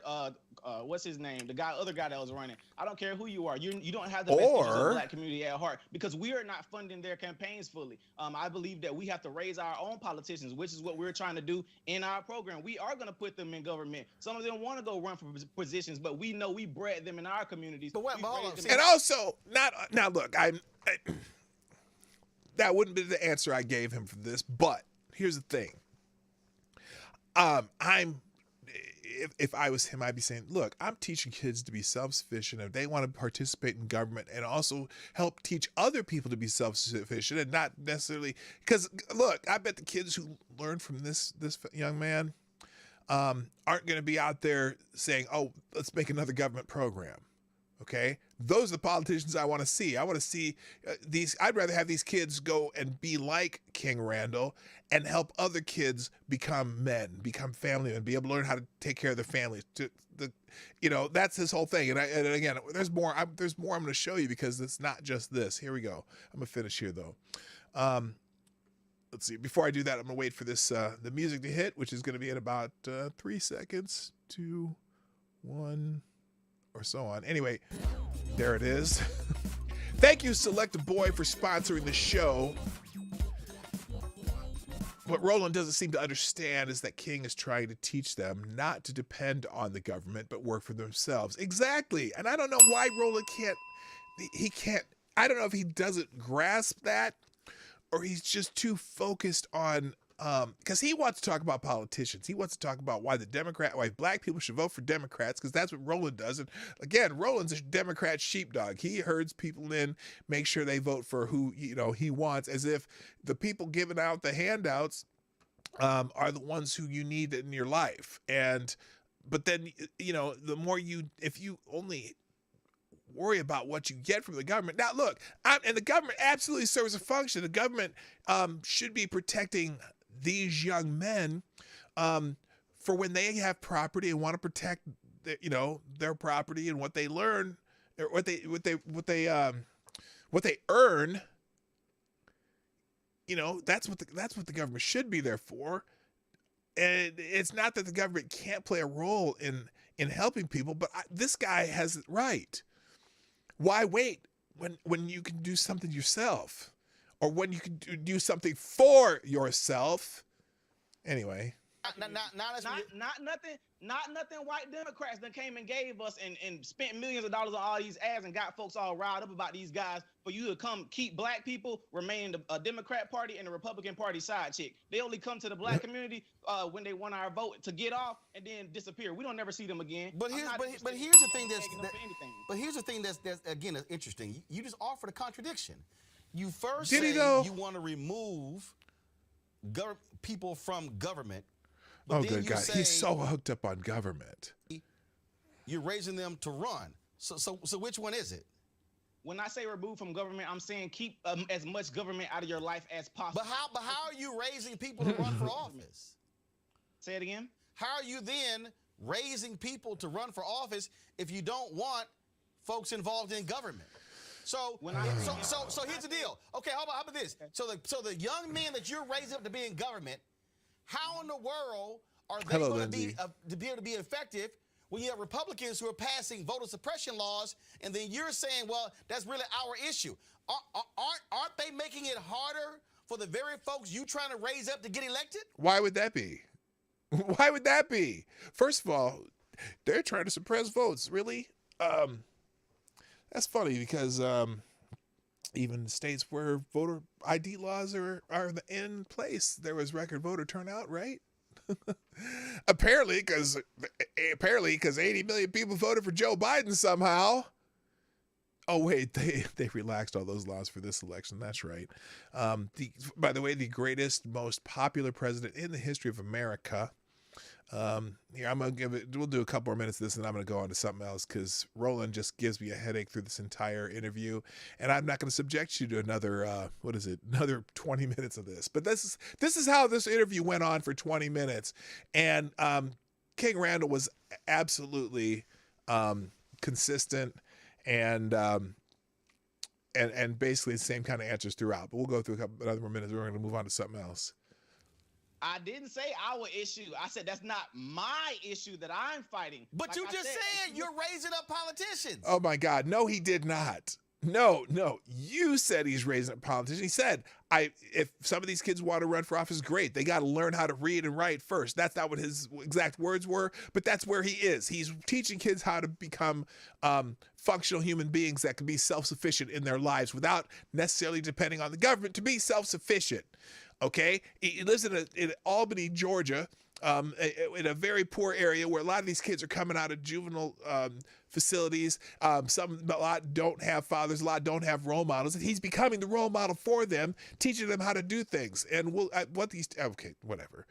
what's his name? The other guy that was running. I don't care who you are. You don't have the best interest of the black community at heart because we are not funding their campaigns fully. I believe that we have to raise our own politicians, which is what we're trying to do in our program. We are going to put them in government. Some of them want to go run for positions, but we know we bred them in our communities. But what? And also, now look, that wouldn't be the answer I gave him for this, but here's the thing. If I was him, I'd be saying, look, I'm teaching kids to be self-sufficient. If they want to participate in government and also help teach other people to be self-sufficient and not necessarily, because look, I bet the kids who learn from this young man aren't going to be out there saying, oh, let's make another government program. Okay, those are the politicians I want to see. I want to see these. I'd rather have these kids go and be like King Randall and help other kids become men, become family men, be able to learn how to take care of their families. That's his whole thing. And again, there's more. I'm going to show you because it's not just this. Here we go. I'm gonna finish here though. Let's see. Before I do that, I'm gonna wait for this the music to hit, which is going to be in about 3 seconds, 2, 1. Or so on. Anyway, there it is. Thank you, Select Boy, for sponsoring the show. What Roland doesn't seem to understand is that King is trying to teach them not to depend on the government, but work for themselves. Exactly. And I don't know why Roland can't, I don't know if he doesn't grasp that or he's just too focused on, because he wants to talk about politicians. He wants to talk about why black people should vote for Democrats, because that's what Roland does. And again, Roland's a Democrat sheepdog. He herds people in, makes sure they vote for who he wants, as if the people giving out the handouts are the ones who you need in your life. But then the more if you only worry about what you get from the government. Now, look, and the government absolutely serves a function. The government should be protecting these young men for when they have property and want to protect their property and what they learn or what they earn. That's what the government should be there for. And it's not that the government can't play a role in helping people, but this guy has it right. Why wait when you can do something yourself? Or when you can do something for yourself. Anyway. Not nothing white Democrats that came and gave us and spent millions of dollars on all these ads and got folks all riled up about these guys for you to come keep black people remain a Democrat Party and the Republican Party side chick. They only come to the black community when they want our vote to get off and then disappear. We don't never see them again. But here's the thing that's again interesting. You just offered a contradiction. You first say you want to remove people from government. But then good God. He's so hooked up on government. You're raising them to run. So which one is it? When I say remove from government, I'm saying keep as much government out of your life as possible. But how are you raising people to run for office? Say it again. How are you then raising people to run for office if you don't want folks involved in government. So so here's the deal. Okay, how about this? So the young men that you're raising up to be in government, how in the world are they going to be able to be effective when you have Republicans who are passing voter suppression laws, and then you're saying, well, that's really our issue? Aren't they making it harder for the very folks you trying to raise up to get elected? Why would that be? Why would that be? First of all, they're trying to suppress votes. Really? That's funny because even in states where voter ID laws are in place, there was record voter turnout, right? apparently, because 80 million people voted for Joe Biden somehow. Oh wait, they relaxed all those laws for this election. That's right. By the way, the greatest, most popular president in the history of America. Here, I'm gonna give it. We'll do a couple more minutes of this, and I'm gonna go on to something else because Roland just gives me a headache through this entire interview, and I'm not gonna subject you to another another 20 minutes of this. But this is how this interview went on for 20 minutes, and King Randall was absolutely consistent and basically the same kind of answers throughout. But we'll go through another more minutes. We're gonna move on to something else. I didn't say our issue. I said that's not my issue that I'm fighting. But you just said you're raising up politicians. Oh my God. No, he did not. No. You said he's raising up politicians. He said, if some of these kids want to run for office, great. They got to learn how to read and write first. That's not what his exact words were, but that's where he is. He's teaching kids how to become functional human beings that can be self-sufficient in their lives without necessarily depending on the government to be self-sufficient. Okay, he lives in Albany, Georgia, in a very poor area where a lot of these kids are coming out of juvenile facilities. A lot don't have fathers, a lot don't have role models, and he's becoming the role model for them, teaching them how to do things. And whatever.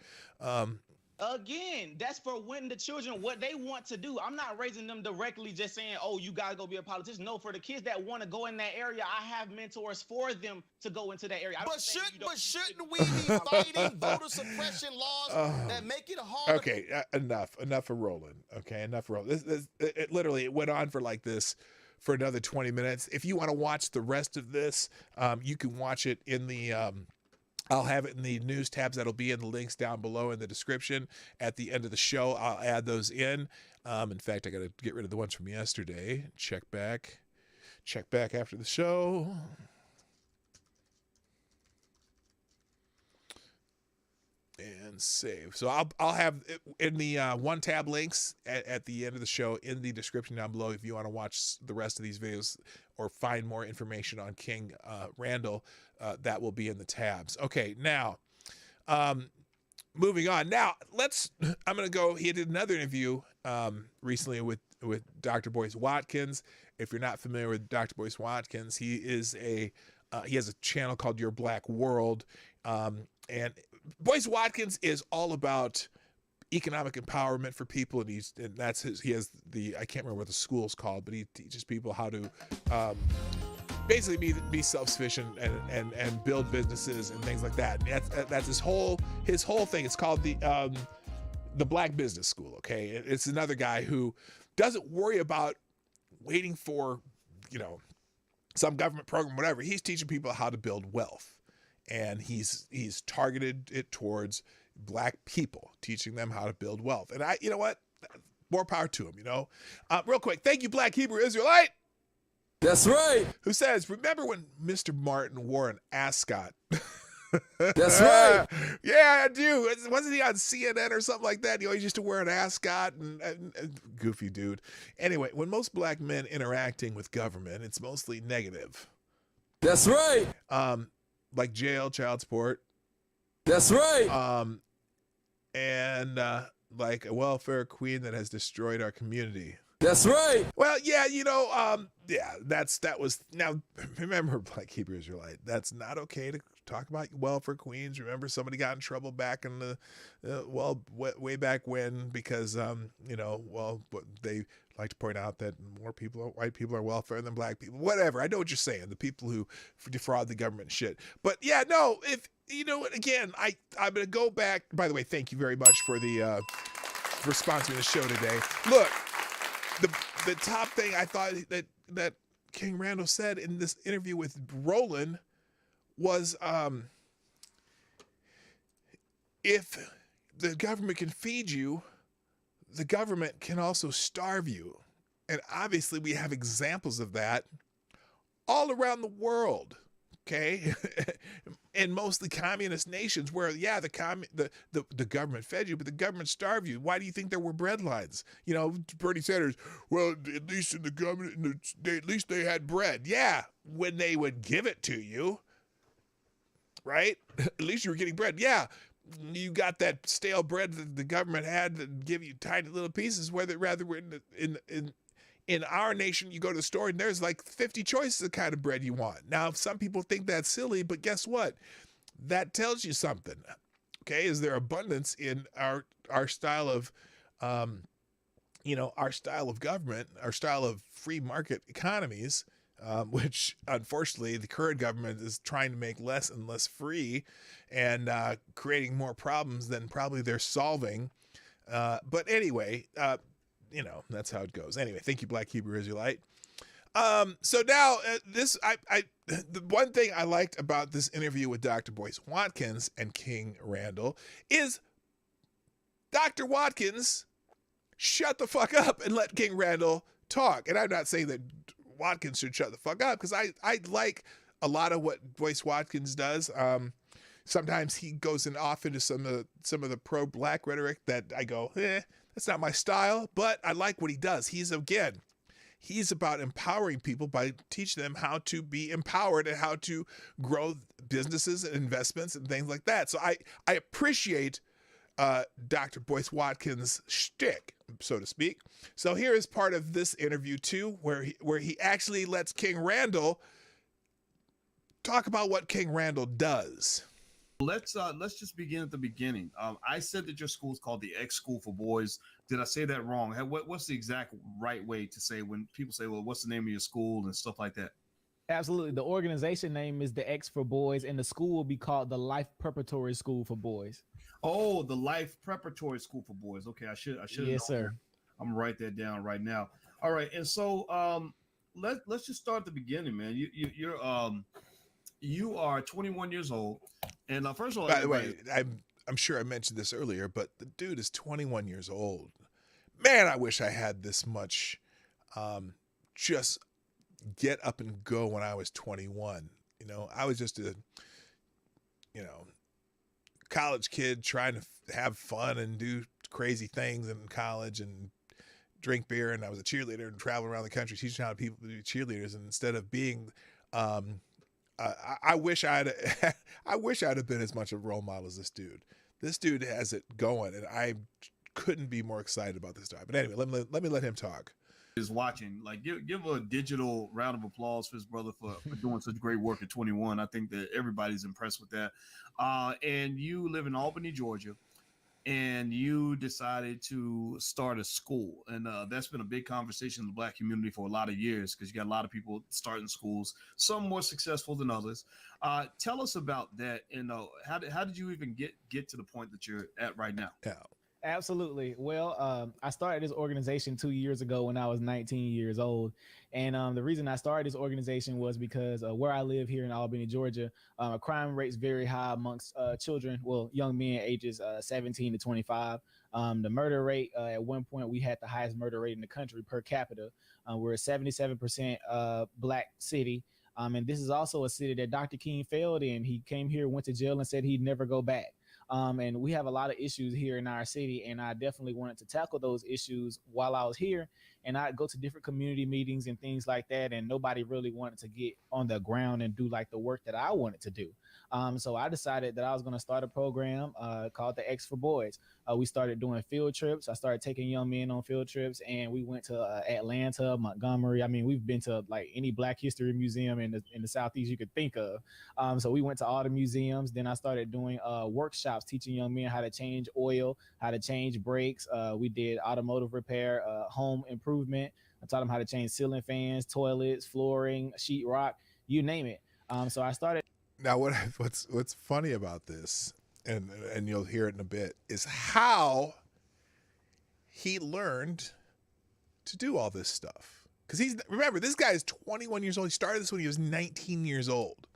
Again, that's for when the children, what they want to do. I'm not raising them directly just saying, oh, you got to go be a politician. No, for the kids that want to go in that area, I have mentors for them to go into that area. But shouldn't we be fighting voter suppression laws that make it hard? Okay, enough for Roland. Okay, enough for Roland. It literally went on for like this for another 20 minutes. If you want to watch the rest of this, you can watch it in the... I'll have it in the news tabs. That'll be in the links down below in the description. At the end of the show, I'll add those in. In fact, I got to get rid of the ones from yesterday. Check back after the show. And save. So I'll have it in the one tab links at the end of the show in the description down below if you want to watch the rest of these videos or find more information on King Randall. That will be in the tabs. Okay, now moving on. Now I'm gonna go. He did another interview recently with Dr. Boyce Watkins. If you're not familiar with Dr. Boyce Watkins, he has a channel called Your Black World, and Boyce Watkins is all about economic empowerment for people, and he has I can't remember what the school's called, but he teaches people how to basically be self-sufficient and build businesses and things like that. And that's his whole thing. It's called the Black Business School. Okay, it's another guy who doesn't worry about waiting for some government program, whatever. He's teaching people how to build wealth. And he's targeted it towards Black people, teaching them how to build wealth. And you know what? More power to him, Real quick, thank you, Black Hebrew Israelite. That's right. Who says, remember when Mr. Martin wore an ascot? That's right. Yeah, I do. Wasn't he on CNN or something like that? He always used to wear an ascot and goofy dude. Anyway, when most Black men interacting with government, it's mostly negative. That's right. Like jail, child support. That's right. And like a welfare queen that has destroyed our community. That's right. Well, yeah, that was, now remember, Black Hebrew Israelite, that's not okay to talk about welfare queens. Remember, somebody got in trouble back in the, way back when, because, they like to point out that more white people are welfare than Black people, whatever. I know what you're saying. The people who defraud the government and shit. But yeah, no, again, I'm going to go back. By the way, thank you very much for the for sponsoring the show today. Look, the top thing I thought that King Randall said in this interview with Roland was, if the government can feed you, the government can also starve you. And obviously we have examples of that all around the world, okay? In mostly communist nations where, yeah, the government fed you, but the government starved you. Why do you think there were bread lines? You know, Bernie Sanders, well, at least in the government, at least they had bread. Yeah, when they would give it to you, right? At least you were getting bread. Yeah, you got that stale bread that the government had that give you tiny little pieces, rather in our nation, you go to the store and there's like 50 choices of the kind of bread you want. Now, some people think that's silly, but guess what? That tells you something. Okay, is there abundance in our style of, our style of government, our style of free market economies, which unfortunately the current government is trying to make less and less free, and creating more problems than probably they're solving. But anyway. That's how it goes. Anyway, thank you, Black Hebrew Israelite. So now the one thing I liked about this interview with Dr. Boyce Watkins and King Randall is Dr. Watkins shut the fuck up and let King Randall talk. And I'm not saying that Watkins should shut the fuck up, because I like a lot of what Boyce Watkins does. Sometimes he goes off into some of the pro-black rhetoric that I go, that's not my style, but I like what he does. He's about empowering people by teaching them how to be empowered and how to grow businesses and investments and things like that. So I appreciate Dr. Boyce Watkins' shtick, so to speak. So here is part of this interview too, where he actually lets King Randall talk about what King Randall does. Let's just begin at the beginning. I said that your school is called the X School for Boys. Did I say that wrong? What's the exact right way to say when people say, well, what's the name of your school and stuff like that? Absolutely. The organization name is the X for Boys, and the school will be called the Life Preparatory School for Boys. Oh, the Life Preparatory School for Boys. Okay, I should. Yes, sir. I'm gonna write that down right now. All right, and so let's just start at the beginning, man. You are 21 years old, and first of all, by the way, I'm sure I mentioned this earlier, but the dude is 21 years old. Man, I wish I had this much just get up and go when I was 21. I was just a college kid trying to have fun and do crazy things in college and drink beer, and I was a cheerleader and travel around the country teaching how people to be cheerleaders. And instead of being I wish I'd have been as much of a role model as this dude. This dude has it going, and I couldn't be more excited about this guy. But anyway, let me let him talk. Is watching, like, give a digital round of applause for his brother for doing such great work at 21. I think that everybody's impressed with that. And you live in Albany, Georgia, and you decided to start a school. And that's been a big conversation in the Black community for a lot of years, because you got a lot of people starting schools, some more successful than others. Tell us about that. And how did you even get to the point that you're at right now? Yeah. Absolutely. Well, I started this organization 2 years ago when I was 19 years old. And the reason I started this organization was because where I live here in Albany, Georgia, crime rate's very high amongst children, young men ages 17 to 25. The murder rate, at one point, we had the highest murder rate in the country per capita. We're a 77% Black city. And this is also a city that Dr. King failed in. He came here, went to jail, and said he'd never go back. And we have a lot of issues here in our city, and I definitely wanted to tackle those issues while I was here. And I'd go to different community meetings and things like that, and nobody really wanted to get on the ground and do like the work that I wanted to do. So I decided that I was going to start a program called the X for Boys. We started doing field trips. I started taking young men on field trips, and we went to Atlanta, Montgomery. I mean, we've been to like any Black History museum in the Southeast you could think of. So we went to all the museums. Then I started doing workshops, teaching young men how to change oil, how to change brakes. We did automotive repair, home improvement. I taught them how to change ceiling fans, toilets, flooring, sheetrock, you name it. So I started. Now, what's funny about this, and you'll hear it in a bit, is how he learned to do all this stuff. Because remember, this guy is 21 years old. He started this when he was 19 years old.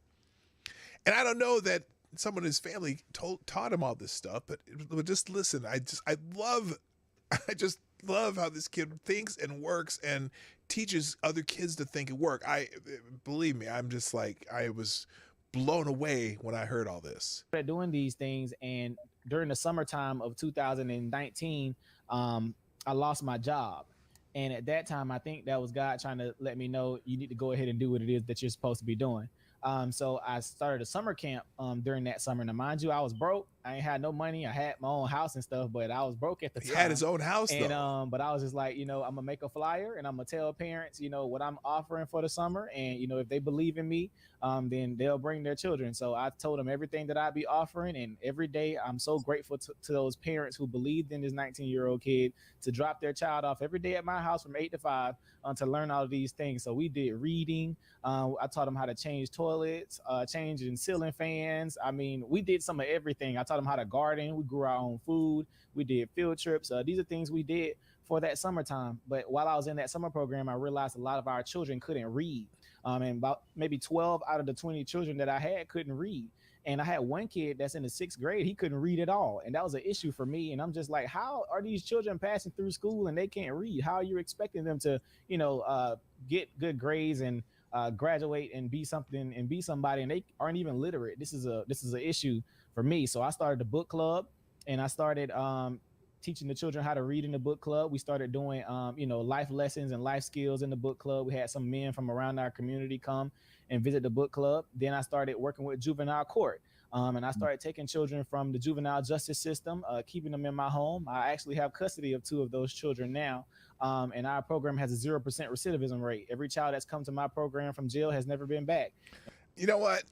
And I don't know that someone in his family taught him all this stuff, but just listen. I just love how this kid thinks and works and teaches other kids to think and work. Believe me, I'm just like, I was blown away when I heard all this. Doing these things, and during the summertime of 2019, I lost my job. And at that time, I think that was God trying to let me know you need to go ahead and do what it is that you're supposed to be doing. So I started a summer camp during that summer. Now, mind you, I was broke. I ain't had no money. I had my own house and stuff, but I was broke at the time. He had his own house, and, though. But I was just like, I'm going to make a flyer and I'm going to tell parents, what I'm offering for the summer. And, if they believe in me, then they'll bring their children. So I told them everything that I'd be offering. And every day I'm so grateful to those parents who believed in this 19-year-old kid to drop their child off every day at my house from 8 to 5 to learn all of these things. So we did reading. I taught them how to change toilets, changing ceiling fans. I mean, we did some of everything. I taught them how to garden. We grew our own food. We did field trips. These are things we did for that summertime. But while I was in that summer program, I realized a lot of our children couldn't read. And about maybe 12 out of the 20 children that I had couldn't read. And I had one kid that's in the 6th grade. He couldn't read at all. And that was an issue for me. And I'm just like, how are these children passing through school and they can't read? How are you expecting them to, get good grades and graduate and be something and be somebody, and they aren't even literate? This is an issue for me. So I started the book club, and I started teaching the children how to read in the book club. We started doing life lessons and life skills in the book club. We had some men from around our community come and visit the book club. Then I started working with juvenile court. And I started taking children from the juvenile justice system, keeping them in my home. I actually have custody of 2 of those children now. And our program has a 0% recidivism rate. Every child that's come to my program from jail has never been back. You know what?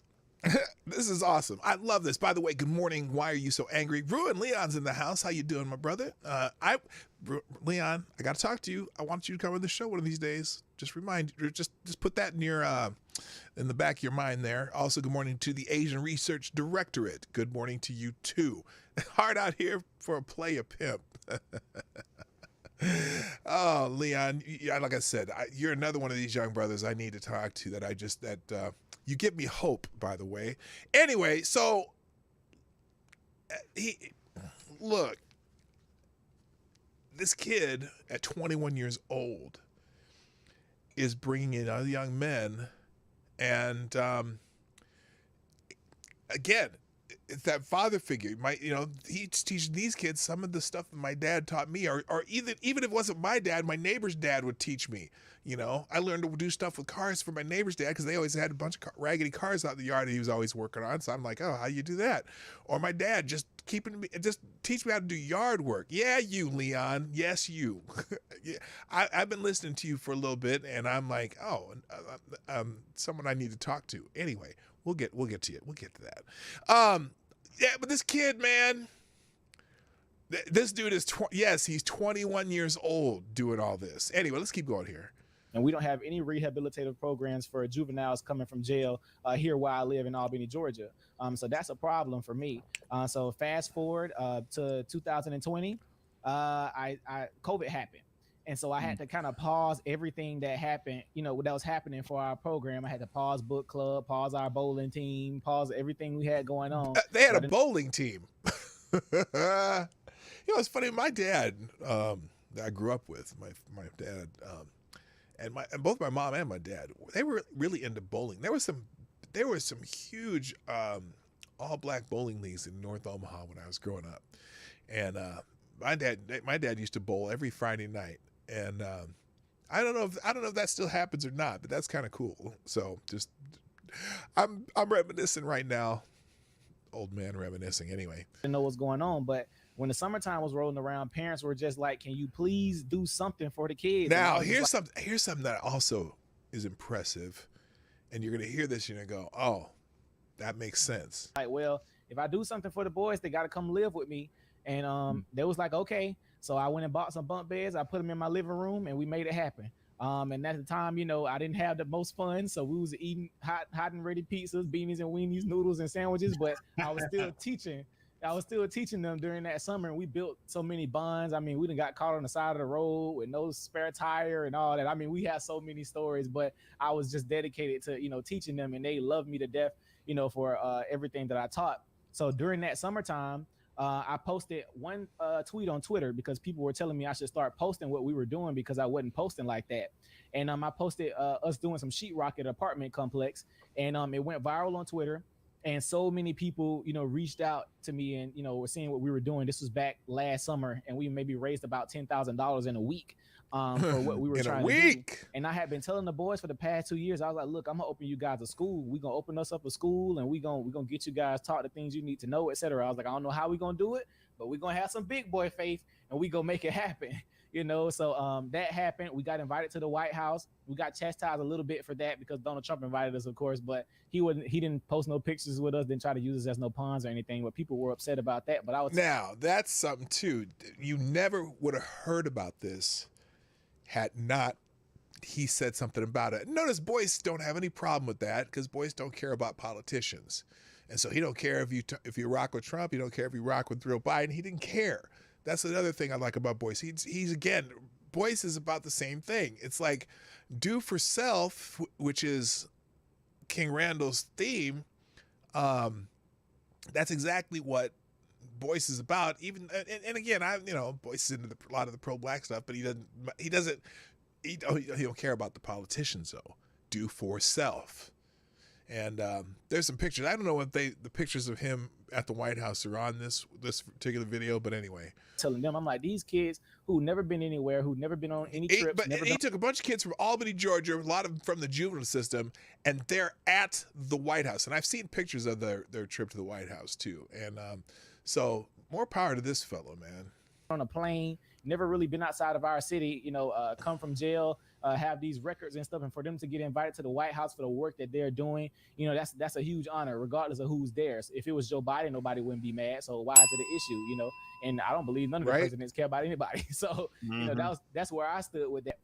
This is awesome. I love this. By the way, good morning. Why are you so angry? Ruin Leon's in the house. How you doing, my brother? Leon, I got to talk to you. I want you to come on the show one of these days. Just just put that in your in the back of your mind there. Also, good morning to the Asian Research Directorate. Good morning to you too. Hard out here for a play pimp. Oh, Leon, like I said, you're another one of these young brothers I need to talk to. You give me hope, by the way. Anyway, so look, this kid at 21 years old is bringing in other young men, and again, it's that father figure. He's teaching these kids some of the stuff that my dad taught me, or even if it wasn't my dad, my neighbor's dad would teach me. I learned to do stuff with cars for my neighbor's dad because they always had a bunch of raggedy cars out in the yard that he was always working on. So I'm like, oh, how you do that? Or my dad just teach me how to do yard work. Yeah, you, Leon. Yes, you. Yeah, I've been listening to you for a little bit, and I'm like, oh, someone I need to talk to. Anyway, we'll get to it. We'll get to that. Yeah, but this kid, man, this dude is he's 21 years old doing all this. Anyway, let's keep going here. And we don't have any rehabilitative programs for juveniles coming from jail here where I live in Albany, Georgia. So that's a problem for me. So fast forward to 2020, COVID happened. And so I had to kind of pause everything that happened, that was happening for our program. I had to pause book club, pause our bowling team, pause everything we had going on. They had a bowling team. It's funny. My dad, that I grew up with, my dad, and both my mom and my dad, they were really into bowling. There were some huge all black bowling leagues in North Omaha when I was growing up, and my dad used to bowl every Friday night, and I don't know if that still happens or not, but that's kind of cool. So just I'm reminiscing right now, old man reminiscing. Anyway, I didn't know what's going on, but when the summertime was rolling around, parents were just like, can you please do something for the kids? Now, here's something that also is impressive, and you're going to hear this, you're going to go, oh, that makes sense. Like, well, if I do something for the boys, they got to come live with me. And they was like, okay. So I went and bought some bunk beds. I put them in my living room, and we made it happen. And at the time, I didn't have the most fun. So we was eating hot and ready pizzas, beanies and weenies, noodles and sandwiches, but I was still teaching I was still teaching them during that summer, and we built so many bonds. I mean, we done got caught on the side of the road with no spare tire and all that. I mean, we have so many stories, but I was just dedicated to, teaching them, and they loved me to death, for everything that I taught. So during that summertime, I posted one tweet on Twitter because people were telling me I should start posting what we were doing because I wasn't posting like that. And I posted us doing some sheetrock at an apartment complex, and it went viral on Twitter. And so many people, reached out to me and, were seeing what we were doing. This was back last summer, and we maybe raised about $10,000 in a week for what we were trying to do. And I had been telling the boys for the past 2 years, I was like, look, I'm gonna open you guys a school. We're gonna open us up a school, and we're gonna get you guys taught the things you need to know, etc. I was like, I don't know how we're gonna do it, but we're gonna have some big boy faith, and we gonna make it happen. So that happened. We got invited to the White House. We got chastised a little bit for that because Donald Trump invited us, of course, but he didn't post no pictures with us, didn't try to use us as no pawns or anything, but people were upset about that. But now that's something too. You never would have heard about this had not he said something about it. Notice boys don't have any problem with that because boys don't care about politicians. And so he don't care if you rock with Trump, he don't care if you rock with real Biden. He didn't care. That's another thing I like about Boyce. He's again, Boyce is about the same thing. It's like do for self, which is King Randall's theme. That's exactly what Boyce is about. Even and again, Boyce is into a lot of the pro-black stuff, but he don't care about the politicians though. Do for self. And there's some pictures. I don't know if the pictures of him at the White House are on this particular video, but anyway. Telling them, I'm like, these kids who never been anywhere, who never been on any trips. He took a bunch of kids from Albany, Georgia, a lot of them from the juvenile system, and they're at the White House. And I've seen pictures of their trip to the White House too. And so more power to this fellow, man. On a plane, never really been outside of our city, come from jail, have these records and stuff, and for them to get invited to the White House for the work that they're doing, that's a huge honor, regardless of who's there. So if it was Joe Biden, nobody wouldn't be mad. So why is it an issue, And I don't believe none of the presidents care about anybody. So that's where I stood with that.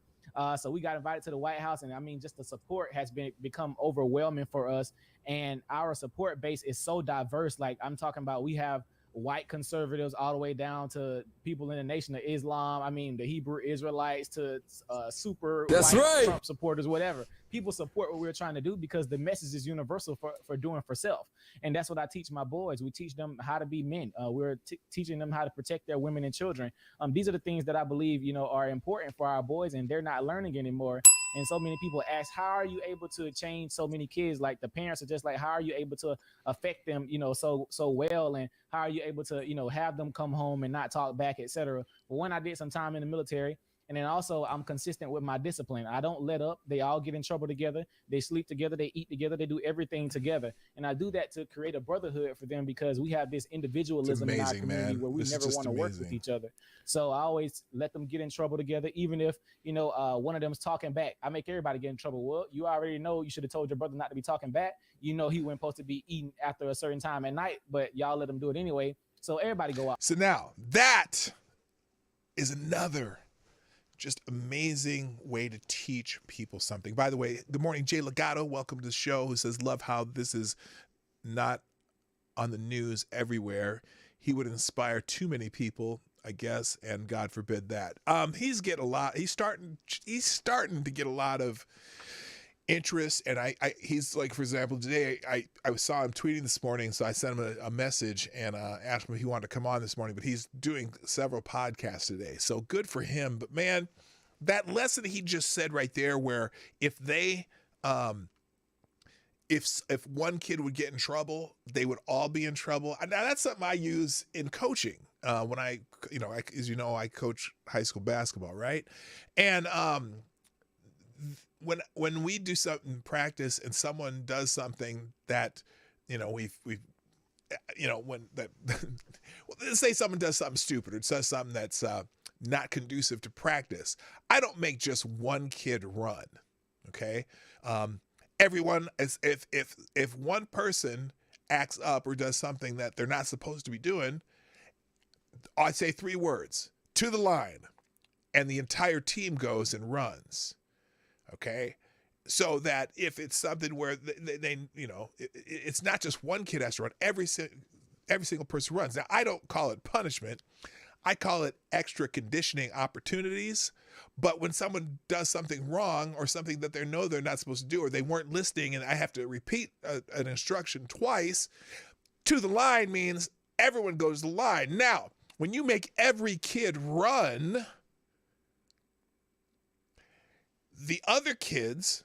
So we got invited to the White House, and I mean, just the support has become overwhelming for us, and our support base is so diverse. Like I'm talking about, we have white conservatives all the way down to people in the Nation of Islam. I mean, the Hebrew Israelites to super white Trump supporters, whatever. People support what we're trying to do because the message is universal for doing for self. And that's what I teach my boys. We teach them how to be men. We're teaching them how to protect their women and children. These are the things that I believe, are important for our boys, and they're not learning anymore. And so many people ask, how are you able to change so many kids? Like the parents are just like, how are you able to affect them, so well? And how are you able to, have them come home and not talk back, etc. But when I did some time in the military, and then also I'm consistent with my discipline. I don't let up. They all get in trouble together. They sleep together. They eat together. They do everything together. And I do that to create a brotherhood for them because we have this individualism in our community where we never want to work with each other. So I always let them get in trouble together. Even if, one of them's talking back, I make everybody get in trouble. Well, you already know you should have told your brother not to be talking back. He wasn't supposed to be eating after a certain time at night, but y'all let him do it anyway. So everybody go out. So now that is another just amazing way to teach people something. By the way, good morning, Jay Legato. Welcome to the show. Who says, love how this is not on the news everywhere. He would inspire too many people, I guess, and God forbid that. He's starting to get a lot of interest, and he's like, for example, today I saw him tweeting this morning, so I sent him a message and asked him if he wanted to come on this morning, but he's doing several podcasts today, so good for him. But man, that lesson he just said right there, where if they if one kid would get in trouble, they would all be in trouble. Now that's something I use in coaching when I coach high school basketball, right? And when we do something in practice and someone does something that, let's say someone does something stupid or does something that's not conducive to practice, I don't make just one kid run. Okay. Everyone, if one person acts up or does something that they're not supposed to be doing, I say 3 words: to the line, and the entire team goes and runs. Okay, so that if it's something where they it's not just one kid has to run. every single person runs. Now, I don't call it punishment. I call it extra conditioning opportunities. But when someone does something wrong or something that they know they're not supposed to do, or they weren't listening and I have to repeat an instruction twice, to the line means everyone goes to the line. Now, when you make every kid run, the other kids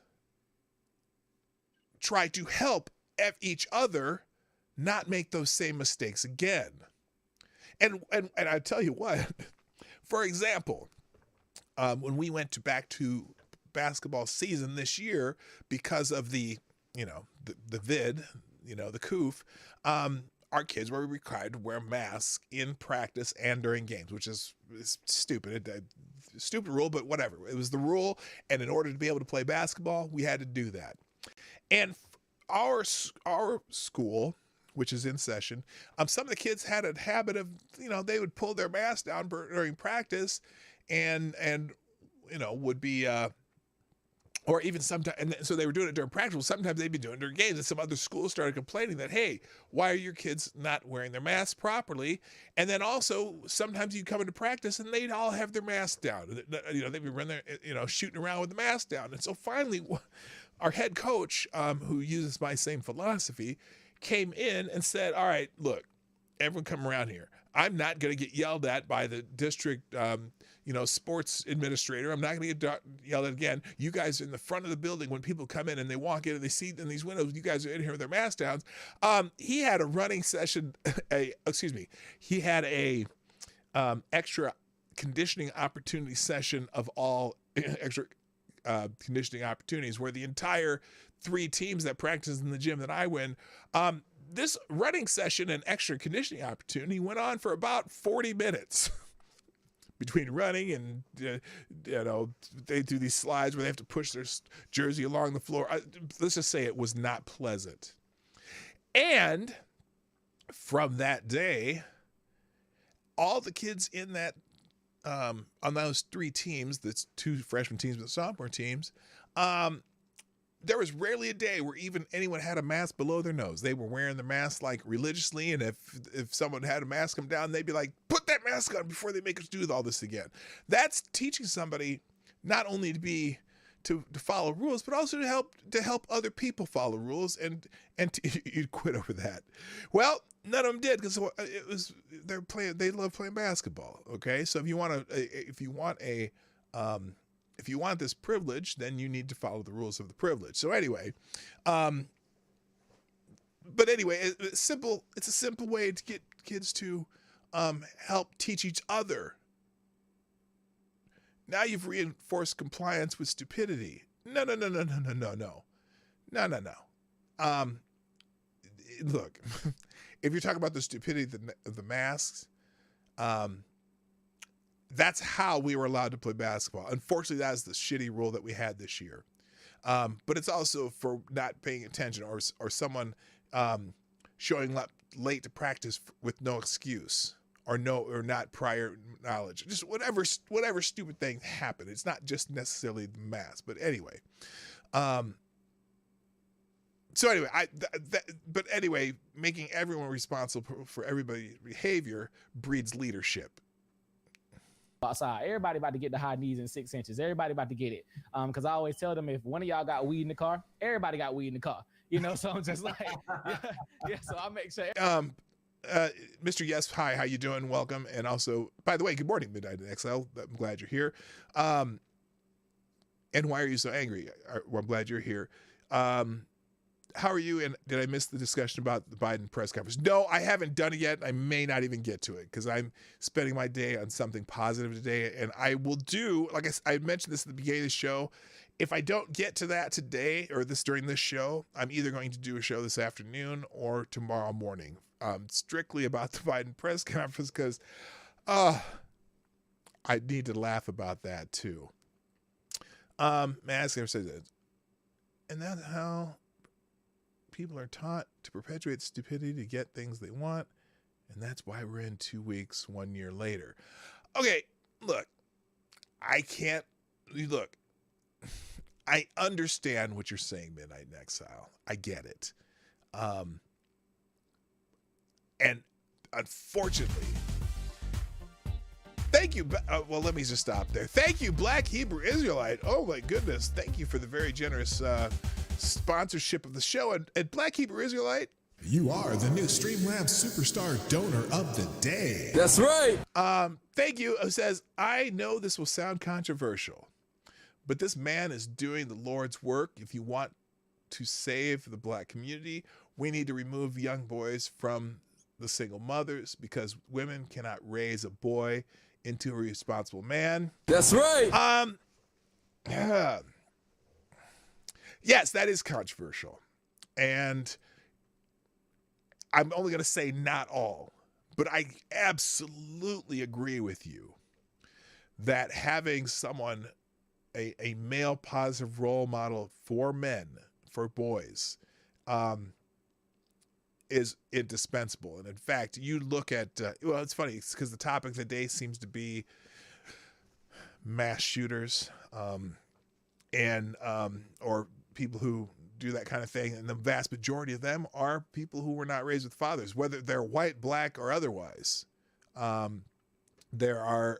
try to help each other not make those same mistakes again. And I tell you what, for example, when we went back to basketball season this year, because of the vid, the coof, our kids were required to wear masks in practice and during games, which is stupid. Stupid rule, but whatever. It was the rule, and in order to be able to play basketball, we had to do that. And our school, which is in session, some of the kids had a habit of, they would pull their mask down during practice, and would be, or even sometimes, and so they were doing it during practice. Well, sometimes they'd be doing it during games, and some other schools started complaining that, hey, why are your kids not wearing their masks properly? And then also, sometimes you'd come into practice and they'd all have their masks down. They'd be running there, shooting around with the mask down. And so finally, our head coach, who uses my same philosophy, came in and said, all right, look, everyone come around here. I'm not going to get yelled at by the district, sports administrator. I'm not going to get yelled at again. You guys are in the front of the building when people come in and they walk in and they see in these windows, you guys are in here with their masks down. He had a running session, he had a extra conditioning opportunity session of all extra conditioning opportunities where the entire 3 teams that practice in the gym that I win, this running session and extra conditioning opportunity went on for about 40 minutes between running and, they do these slides where they have to push their jersey along the floor. Let's just say it was not pleasant. And from that day, all the kids in that, on those 3 teams, that's 2 freshman teams and sophomore teams, there was rarely a day where even anyone had a mask below their nose. They were wearing the mask like religiously, and if someone had a mask come down, they'd be like, put that mask on before they make us do all this again. That's teaching somebody not only to follow rules, but also to help other people follow rules, and you'd quit over that. Well, none of them did, because they love playing basketball. Okay, so if you want this privilege, then you need to follow the rules of the privilege. So anyway, it's a simple way to get kids to help teach each other. Now you've reinforced compliance with stupidity. No. Look, if you're talking about the stupidity of the masks, that's how we were allowed to play basketball. Unfortunately, that's the shitty rule that we had this year. But it's also for not paying attention or someone showing up late to practice with no excuse or not prior knowledge. Just whatever stupid thing happened. It's not just necessarily the mask. But anyway, making everyone responsible for everybody's behavior breeds leadership. Outside, everybody about to get the high knees and 6 inches. Everybody about to get it. Because I always tell them, if one of y'all got weed in the car, everybody got weed in the car. So I'm just like, yeah. So I make sure. Mr. Yes, hi, how you doing? Welcome. And also, by the way, good morning, Midnight in XL. I'm glad you're here. And why are you so angry? Well, I'm glad you're here. How are you? And did I miss the discussion about the Biden press conference? No, I haven't done it yet. I may not even get to it because I'm spending my day on something positive today. And I will do, like I mentioned this at the beginning of the show, if I don't get to that today or during this show, I'm either going to do a show this afternoon or tomorrow morning, strictly about the Biden press conference, because I need to laugh about that too. Mask says that. And that's how people are taught to perpetuate stupidity to get things they want, and that's why we're in 2 weeks, 1 year later. Okay, look, I understand what you're saying, Midnight in Exile. I get it. And unfortunately, thank you. Well, let me just stop there. Thank you, Black Hebrew Israelite. Oh my goodness. Thank you for the very generous sponsorship of the show. And Black Hebrew Israelite, You are the new Streamlabs Superstar Donor of the Day. That's right. thank you. It says, I know this will sound controversial, but this man is doing the Lord's work. If you want to save the Black community, we need to remove young boys from the single mothers because women cannot raise a boy into a responsible man. That's right. Yes, that is controversial. And I'm only going to say not all, but I absolutely agree with you that having someone, a male positive role model for men, for boys, is indispensable. And in fact, you look at, well, it's funny, it's because the topic of the day seems to be mass shooters, or people who do that kind of thing. And the vast majority of them are people who were not raised with fathers, whether they're white, Black, or otherwise. There are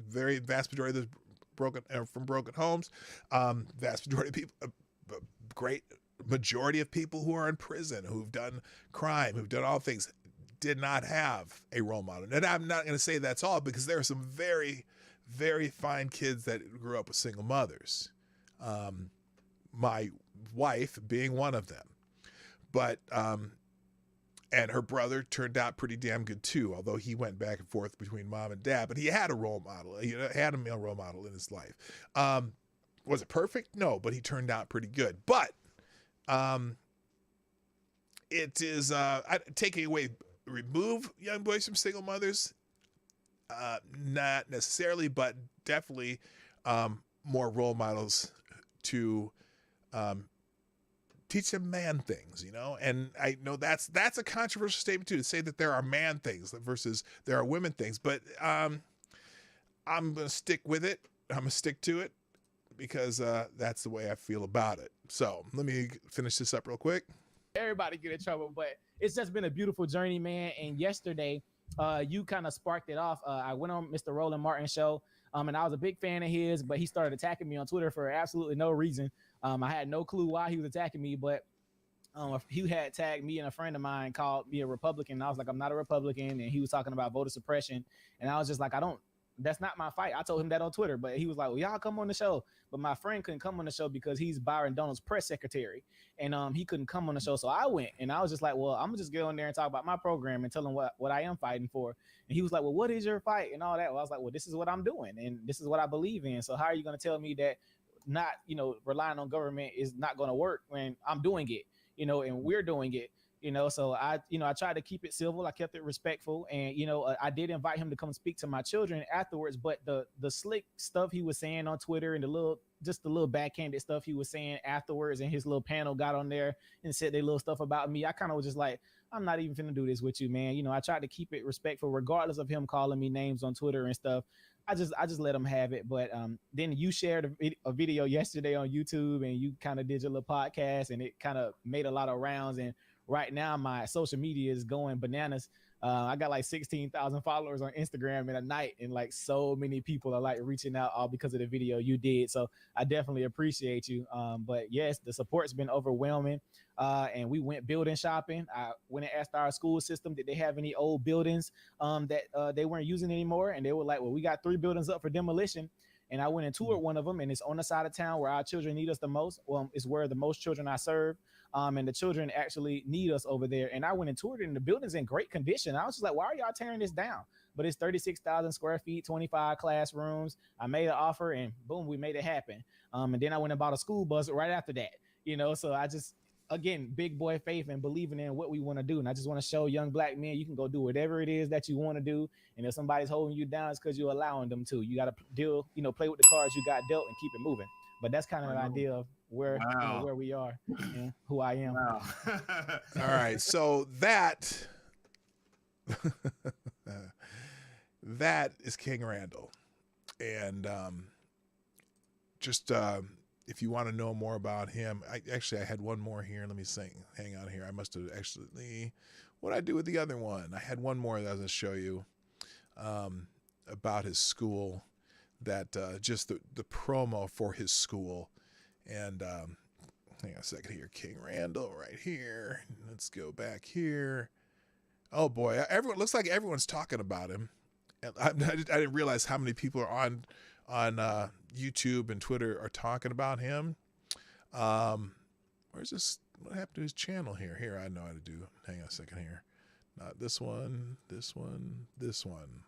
very vast majority of those from broken homes. Vast majority of people, great majority of people who are in prison, who've done crime, who've done all things, did not have a role model. And I'm not going to say that's all, because there are some very, very fine kids that grew up with single mothers. My wife being one of them, but, and her brother turned out pretty damn good too, although he went back and forth between mom and dad, but he had a role model. He had a male role model in his life. Was it perfect? No, but he turned out pretty good. But, it is, taking away, remove young boys from single mothers. Not necessarily, but definitely, more role models to teach them man things, you know? And I know that's a controversial statement too, to say that there are man things versus there are women things, but I'm going to stick with it. I'm going to stick to it because that's the way I feel about it. So let me finish this up real quick. Everybody get in trouble, but it's just been a beautiful journey, man. And yesterday, you kind of sparked it off. I went on Mr. Roland Martin's show, and I was a big fan of his, but he started attacking me on Twitter for absolutely no reason. I had no clue why he was attacking me, but he had tagged me and a friend of mine, called me a Republican. And I was like, I'm not a Republican. And he was talking about voter suppression. And I was just like, that's not my fight. I told him that on Twitter, but he was like, well, y'all come on the show. But my friend couldn't come on the show because he's Byron Donald's press secretary. And he couldn't come on the show. So I went, and I was just like, well, I'm gonna just get on there and talk about my program and tell him what I am fighting for. And he was like, well, what is your fight and all that? Well, I was like, well, this is what I'm doing. And this is what I believe in. So how are you going to tell me that not, relying on government is not going to work when I'm doing it, and we're doing it? So I tried to keep it civil. I kept it respectful. And, I did invite him to come speak to my children afterwards. But the slick stuff he was saying on Twitter and the little backhanded stuff he was saying afterwards, and his little panel got on there and said their little stuff about me, I kind of was just like, I'm not even finna do this with you, man. I tried to keep it respectful, regardless of him calling me names on Twitter and stuff. I just let him have it. But then you shared a video yesterday on YouTube, and you kind of did your little podcast, and it kind of made a lot of rounds. And right now, my social media is going bananas. I got like 16,000 followers on Instagram in a night, and like so many people are like reaching out all because of the video you did. So I definitely appreciate you. But yes, the support's been overwhelming. And we went building shopping. I went and asked our school system, did they have any old buildings that they weren't using anymore? And they were like, well, we got 3 buildings up for demolition. And I went and toured one of them, and it's on the side of town where our children need us the most. Well, it's where the most children I serve. And the children actually need us over there. And I went and toured it, and the building's in great condition. I was just like, why are y'all tearing this down? But it's 36,000 square feet, 25 classrooms. I made an offer, and boom, we made it happen. And then I went and bought a school bus right after that, so I just, again, big boy faith and believing in what we want to do. And I just want to show young Black men, you can go do whatever it is that you want to do. And if somebody's holding you down, it's because you're allowing them to. You got to play with the cards you got dealt and keep it moving. But that's kind of an idea of where we are and who I am. Wow. All right. So that is King Randall. And if you want to know more about him, I had one more here. Let me hang on here. I must have actually, what did I do with the other one? I had one more that I was going to show you about his school, that just the promo for his school. And hang on a second here. King Randall right here. Let's go back here. Oh boy, looks like everyone's talking about him. And I didn't realize how many people are on YouTube and Twitter are talking about him. Where's this? What happened to his channel here? Here, I know how to do. Hang on a second here. Not this one, this one, this one.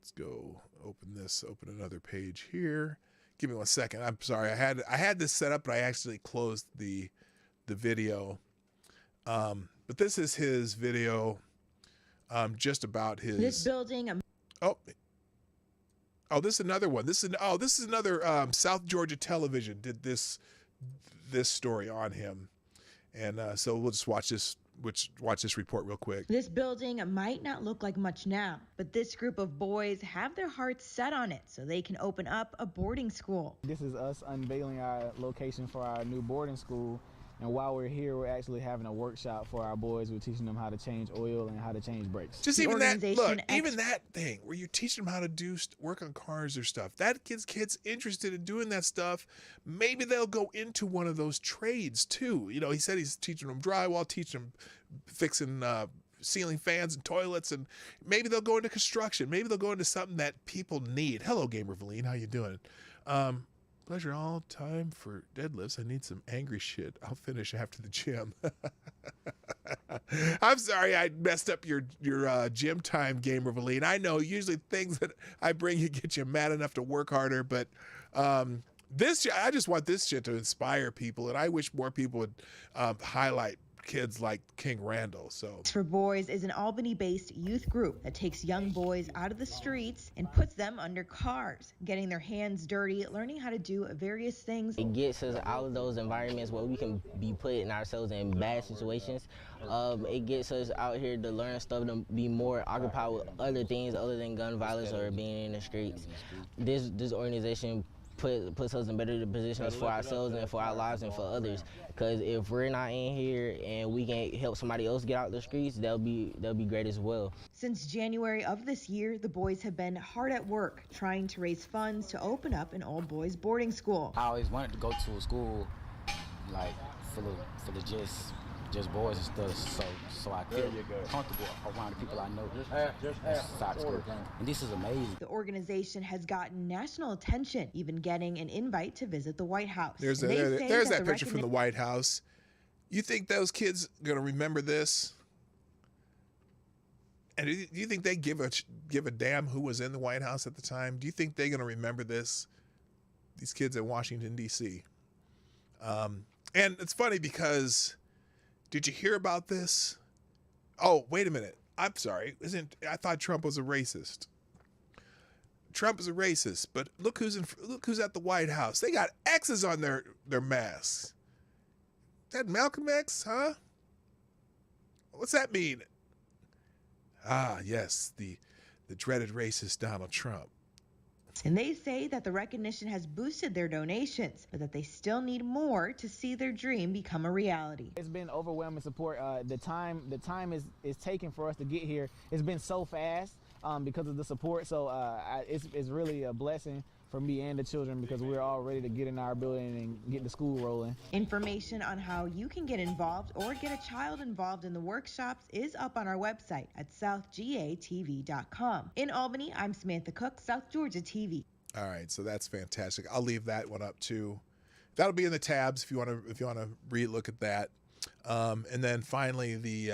Let's go open another page here. Give me 1 second. I'm sorry. I had this set up, but I actually closed the video. But this is his video just about his this building. Oh, this is another one. This is another South Georgia Television did this story on him, and so we'll just watch this report real quick. This building might not look like much now, but this group of boys have their hearts set on it so they can open up a boarding school. This is us unveiling our location for our new boarding school. And while we're here, we're actually having a workshop for our boys. We're teaching them how to change oil and how to change brakes. Just even that, look, even that thing where you're teaching them how to do work on cars or stuff. That kid's interested in doing that stuff. Maybe they'll go into one of those trades too. You know, he said he's teaching them drywall, teaching them fixing ceiling fans and toilets, and maybe they'll go into construction. Maybe they'll go into something that people need. Hello, Gamer Valine, how you doing? Pleasure all time for deadlifts. I need some angry shit. I'll finish after the gym. I'm sorry I messed up your gym time, Gamer Valine. I know usually things that I bring you get you mad enough to work harder, but I just want this shit to inspire people, and I wish more people would highlight kids like King Randall. So for Boys is an Albany-based youth group that takes young boys out of the streets and puts them under cars, getting their hands dirty, learning how to do various things. It gets us out of those environments where we can be putting ourselves in bad situations. It gets us out here to learn stuff, to be more occupied with other things other than gun violence or being in the streets. This organization puts us in better positions for ourselves and for our lives and for others. Because if we're not in here and we can help somebody else get out the streets, they'll be great as well. Since January of this year, the boys have been hard at work trying to raise funds to open up an all-boys boarding school. I always wanted to go to a school like full of just boys and stuff, so I feel comfortable around the people I know inside school. And this is amazing. The organization has gotten national attention, even getting an invite to visit the White House. There's that picture from the White House. You think those kids are gonna remember this? And do you think they give a damn who was in the White House at the time? Do you think they're gonna remember this? These kids in Washington, D.C. And it's funny because, did you hear about this? Oh, wait a minute. I'm sorry. I thought Trump was a racist. Trump is a racist, but look who's at the White House. They got X's on their masks. Is that Malcolm X, huh? What's that mean? Ah, yes, the dreaded racist Donald Trump. And they say that the recognition has boosted their donations, but that they still need more to see their dream become a reality. It's been overwhelming support. The time is taken for us to get here. It's been so fast because of the support. So it's really a blessing for me and the children, because we're all ready to get in our building and get the school rolling. Information on how you can get involved or get a child involved in the workshops is up on our website at southgatv.com. In Albany, I'm Samantha Cook, South Georgia TV. All right, so that's fantastic. I'll leave that one up too. That'll be in the tabs if you want to re-look at that. And then finally the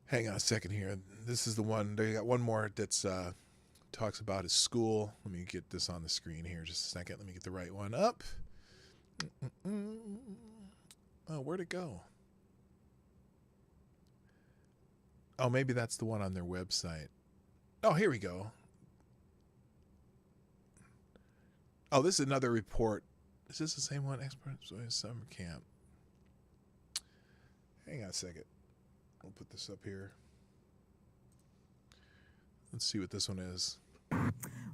hang on a second here. This is the one. They got one more that's talks about his school. Let me get this on the screen here just a second. Let me get the right one up. Oh, where'd it go? Oh, maybe that's the one on their website. Oh, here we go. Oh, this is another report. Is this the same one? Expert Summer Camp. Hang on a second. I'll put this up here. Let's see what this one is.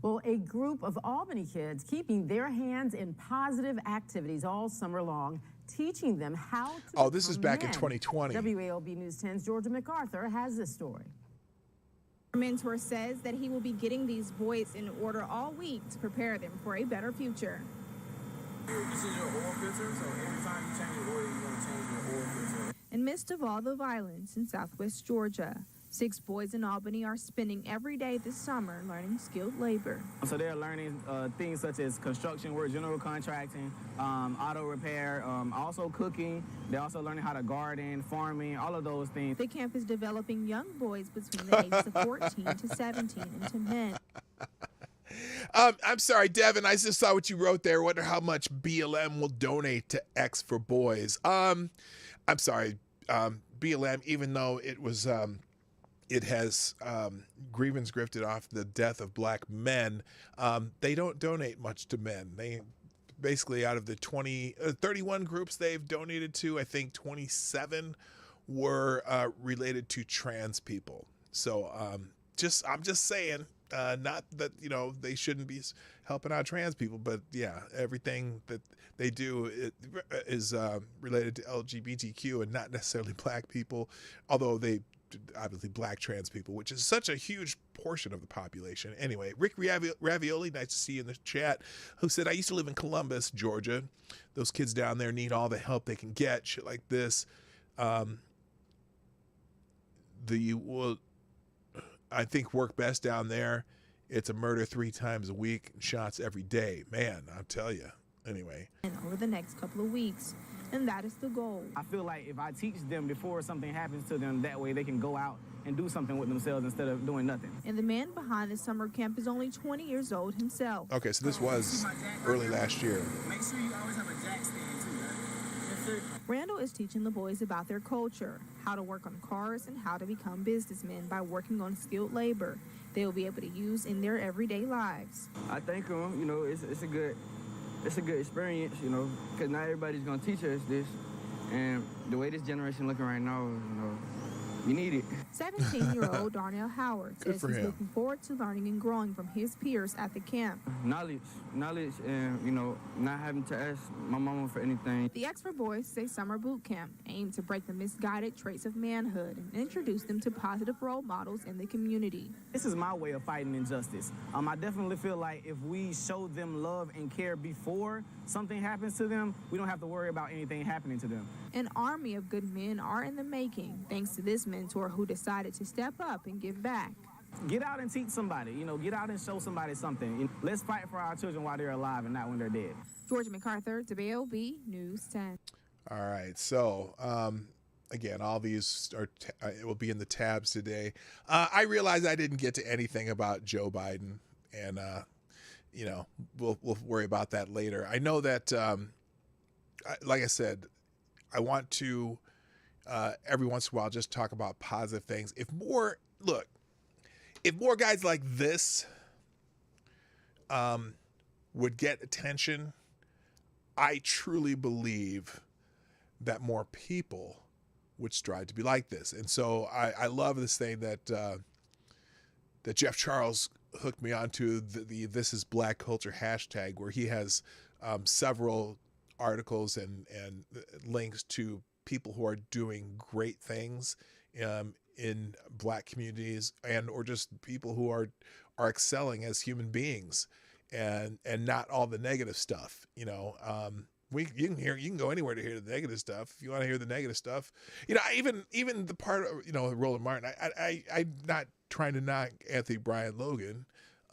Well, a group of Albany kids keeping their hands in positive activities all summer long, teaching them how to Oh, this is back in men. 2020. WALB News 10's Georgia MacArthur has this story. Our mentor says that he will be getting these boys in order all week to prepare them for a better future. This is your oil filter, so every time you change your oil, you're going to change your oil filter. In midst of all the violence in southwest Georgia, 6 boys in Albany are spending every day this summer learning skilled labor. So they're learning things such as construction work, general contracting, auto repair, also cooking. They're also learning how to garden, farming, all of those things. The camp is developing young boys between the ages of 14 to 17 into men. I'm sorry, Devin. I just saw what you wrote there. Wonder how much BLM will donate to X for Boys. I'm sorry, BLM. Even though it was, it has grievance grifted off the death of black men. They don't donate much to men. They basically, out of the 31 groups they've donated to, I think 27 were related to trans people. So I'm just saying. Not that, they shouldn't be helping out trans people, but yeah, everything that they do is related to LGBTQ and not necessarily black people, although they obviously black trans people, which is such a huge portion of the population. Anyway, Rick Ravioli, nice to see you in the chat, who said, I used to live in Columbus, Georgia. Those kids down there need all the help they can get, shit like this. I think work best down there. It's a murder 3 times a week, shots every day. Man, I'll tell you. Anyway. And over the next couple of weeks, and that is the goal. I feel like if I teach them before something happens to them, that way they can go out and do something with themselves instead of doing nothing. And the man behind the summer camp is only 20 years old himself. Okay, so this was early last year. Make sure you always have a jack stand too, right? Randall is teaching the boys about their culture, how to work on cars, and how to become businessmen by working on skilled labor they will be able to use in their everyday lives. I think it's a good experience, because not everybody's gonna teach us this, and the way this generation looking right now, you need it. 17-year-old Darnell Howard says he's looking forward to learning and growing from his peers at the camp. Knowledge, and not having to ask my mama for anything. The X for Boys is a summer boot camp aimed to break the misguided traits of manhood and introduce them to positive role models in the community. This is my way of fighting injustice. I definitely feel like if we show them love and care before something happens to them, we don't have to worry about anything happening to them. An army of good men are in the making, thanks to this mentor who decided to step up and give back. Get out and teach somebody, get out and show somebody something. Let's fight for our children while they're alive and not when they're dead. Georgia MacArthur, WALB News 10. All right, so again, all these it will be in the tabs today. I realize I didn't get to anything about Joe Biden, and we'll worry about that later. I know that, like I said, I want to every once in a while just talk about positive things. If more guys like this would get attention, I truly believe that more people would strive to be like this. And so I love this thing that Jeff Charles hooked me onto, the This Is Black Culture hashtag, where he has several articles and links to people who are doing great things in black communities, and or just people who are excelling as human beings, and not all the negative stuff. You can go anywhere to hear the negative stuff. If you want to hear the negative stuff, even the part of Roland Martin. I'm not trying to knock Anthony Brian Logan,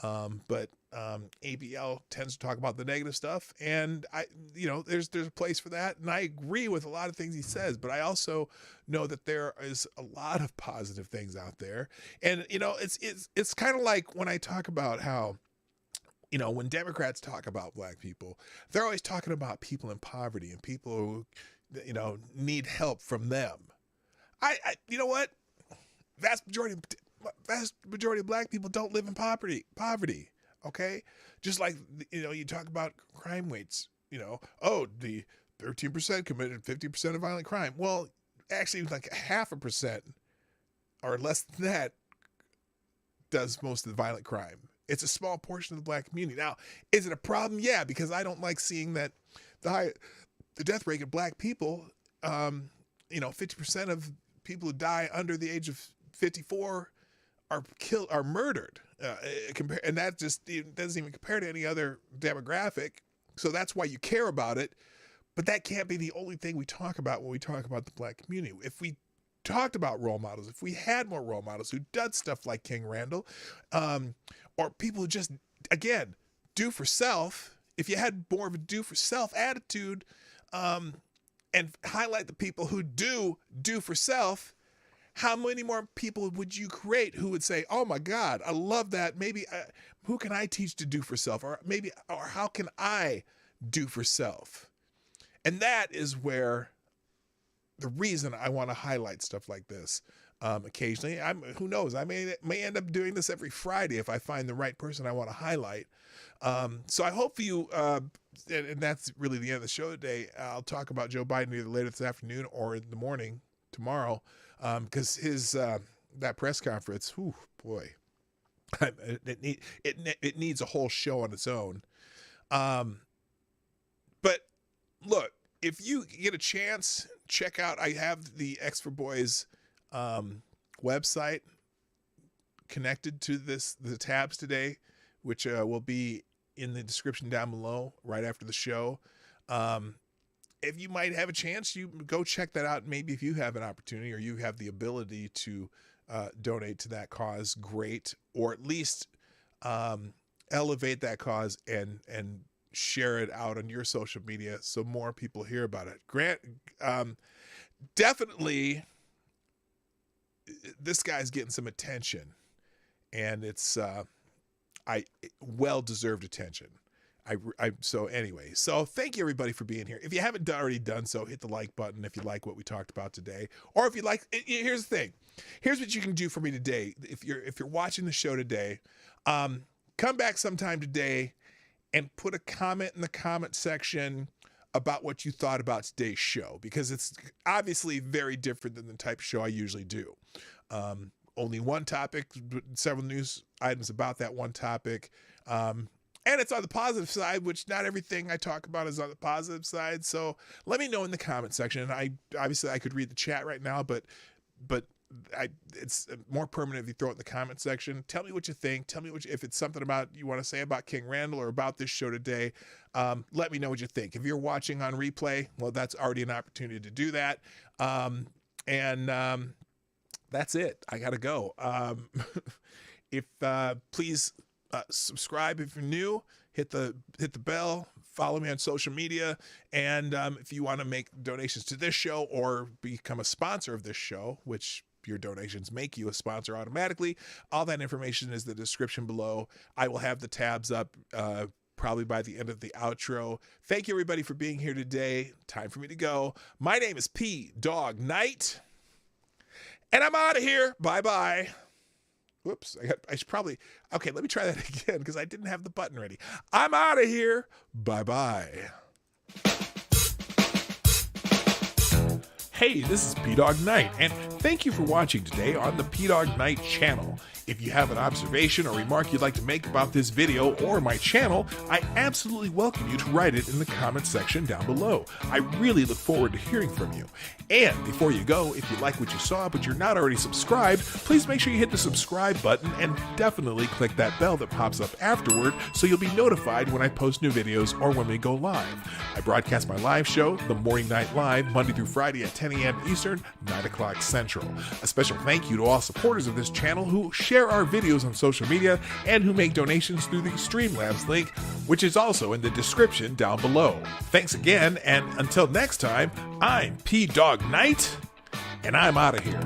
but ABL tends to talk about the negative stuff, and there's a place for that, and I agree with a lot of things he says, but I also know that there is a lot of positive things out there. And it's kind of like when I talk about how when Democrats talk about black people, they're always talking about people in poverty and people who need help from them. I what, vast majority of black people don't live in poverty. Okay, just like you talk about crime rates. The 13% committed 50% of violent crime. Well, actually, like 0.5% or less than that does most of the violent crime. It's a small portion of the black community. Now, is it a problem? Yeah, because I don't like seeing that the death rate of black people, 50% of people who die under the age of 54 are murdered. And that just doesn't even compare to any other demographic. So that's why you care about it. But that can't be the only thing we talk about when we talk about the black community. If we talked about role models, if we had more role models who did stuff like King Randall, or people who just, again, do for self, if you had more of a do for self attitude, and highlight the people who do for self, how many more people would you create who would say, oh my God, I love that. Maybe who can I teach to do for self? Or how can I do for self? And that is where the reason I want to highlight stuff like this. Occasionally, who knows? I may end up doing this every Friday if I find the right person I want to highlight. So I hope you, and that's really the end of the show today. I'll talk about Joe Biden either later this afternoon or in the morning tomorrow, because his that press conference, whew, boy, it needs a whole show on its own. But look, if you get a chance, check out. I have the X for Boys website connected to the tabs today, which will be in the description down below right after the show. If you might have a chance, you go check that out. Maybe if you have an opportunity or you have the ability to donate to that cause, great, or at least elevate that cause and share it out on your social media so more people hear about it. Definitely this guy's getting some attention, and it's well-deserved attention. So thank you everybody for being here. If you haven't already done so, hit the like button if you like what we talked about today, or if you like, here's the thing. Here's what you can do for me today. If you're watching the show today, come back sometime today and put a comment in the comment section about what you thought about today's show, because it's obviously very different than the type of show I usually do. Only one topic, several news items about that one topic. And it's on the positive side, which not everything I talk about is on the positive side. So let me know in the comment section. I could read the chat right now, but it's more permanent if you throw it in the comment section. Tell me what you think. Tell me if it's something about you want to say about King Randall or about this show today. Let me know what you think. If you're watching on replay, well, that's already an opportunity to do that. That's it. I gotta go. Please subscribe if you're new. Hit the bell. Follow me on social media, and if you want to make donations to this show or become a sponsor of this show, which your donations make you a sponsor automatically, all that information is in the description below. I will have the tabs up probably by the end of the outro. Thank you everybody for being here today. Time for me to go. My name is PDawgKnight, and I'm out of here. Bye-bye. Whoops, I should probably, okay, let me try that again because I didn't have the button ready. I'm out of here. Bye-bye. Hey, this is PDawgKnight, and thank you for watching today on the PDawgKnight channel. If you have an observation or remark you'd like to make about this video or my channel, I absolutely welcome you to write it in the comment section down below. I really look forward to hearing from you. And before you go, if you like what you saw but you're not already subscribed, please make sure you hit the subscribe button and definitely click that bell that pops up afterward so you'll be notified when I post new videos or when we go live. I broadcast my live show, The Morning Night Live, Monday through Friday at 10 a.m. Eastern, 9 o'clock Central. A special thank you to all supporters of this channel who share our videos on social media and who make donations through the Streamlabs link, which is also in the description down below. Thanks again, and until next time, I'm PDawgKnight, and I'm out of here.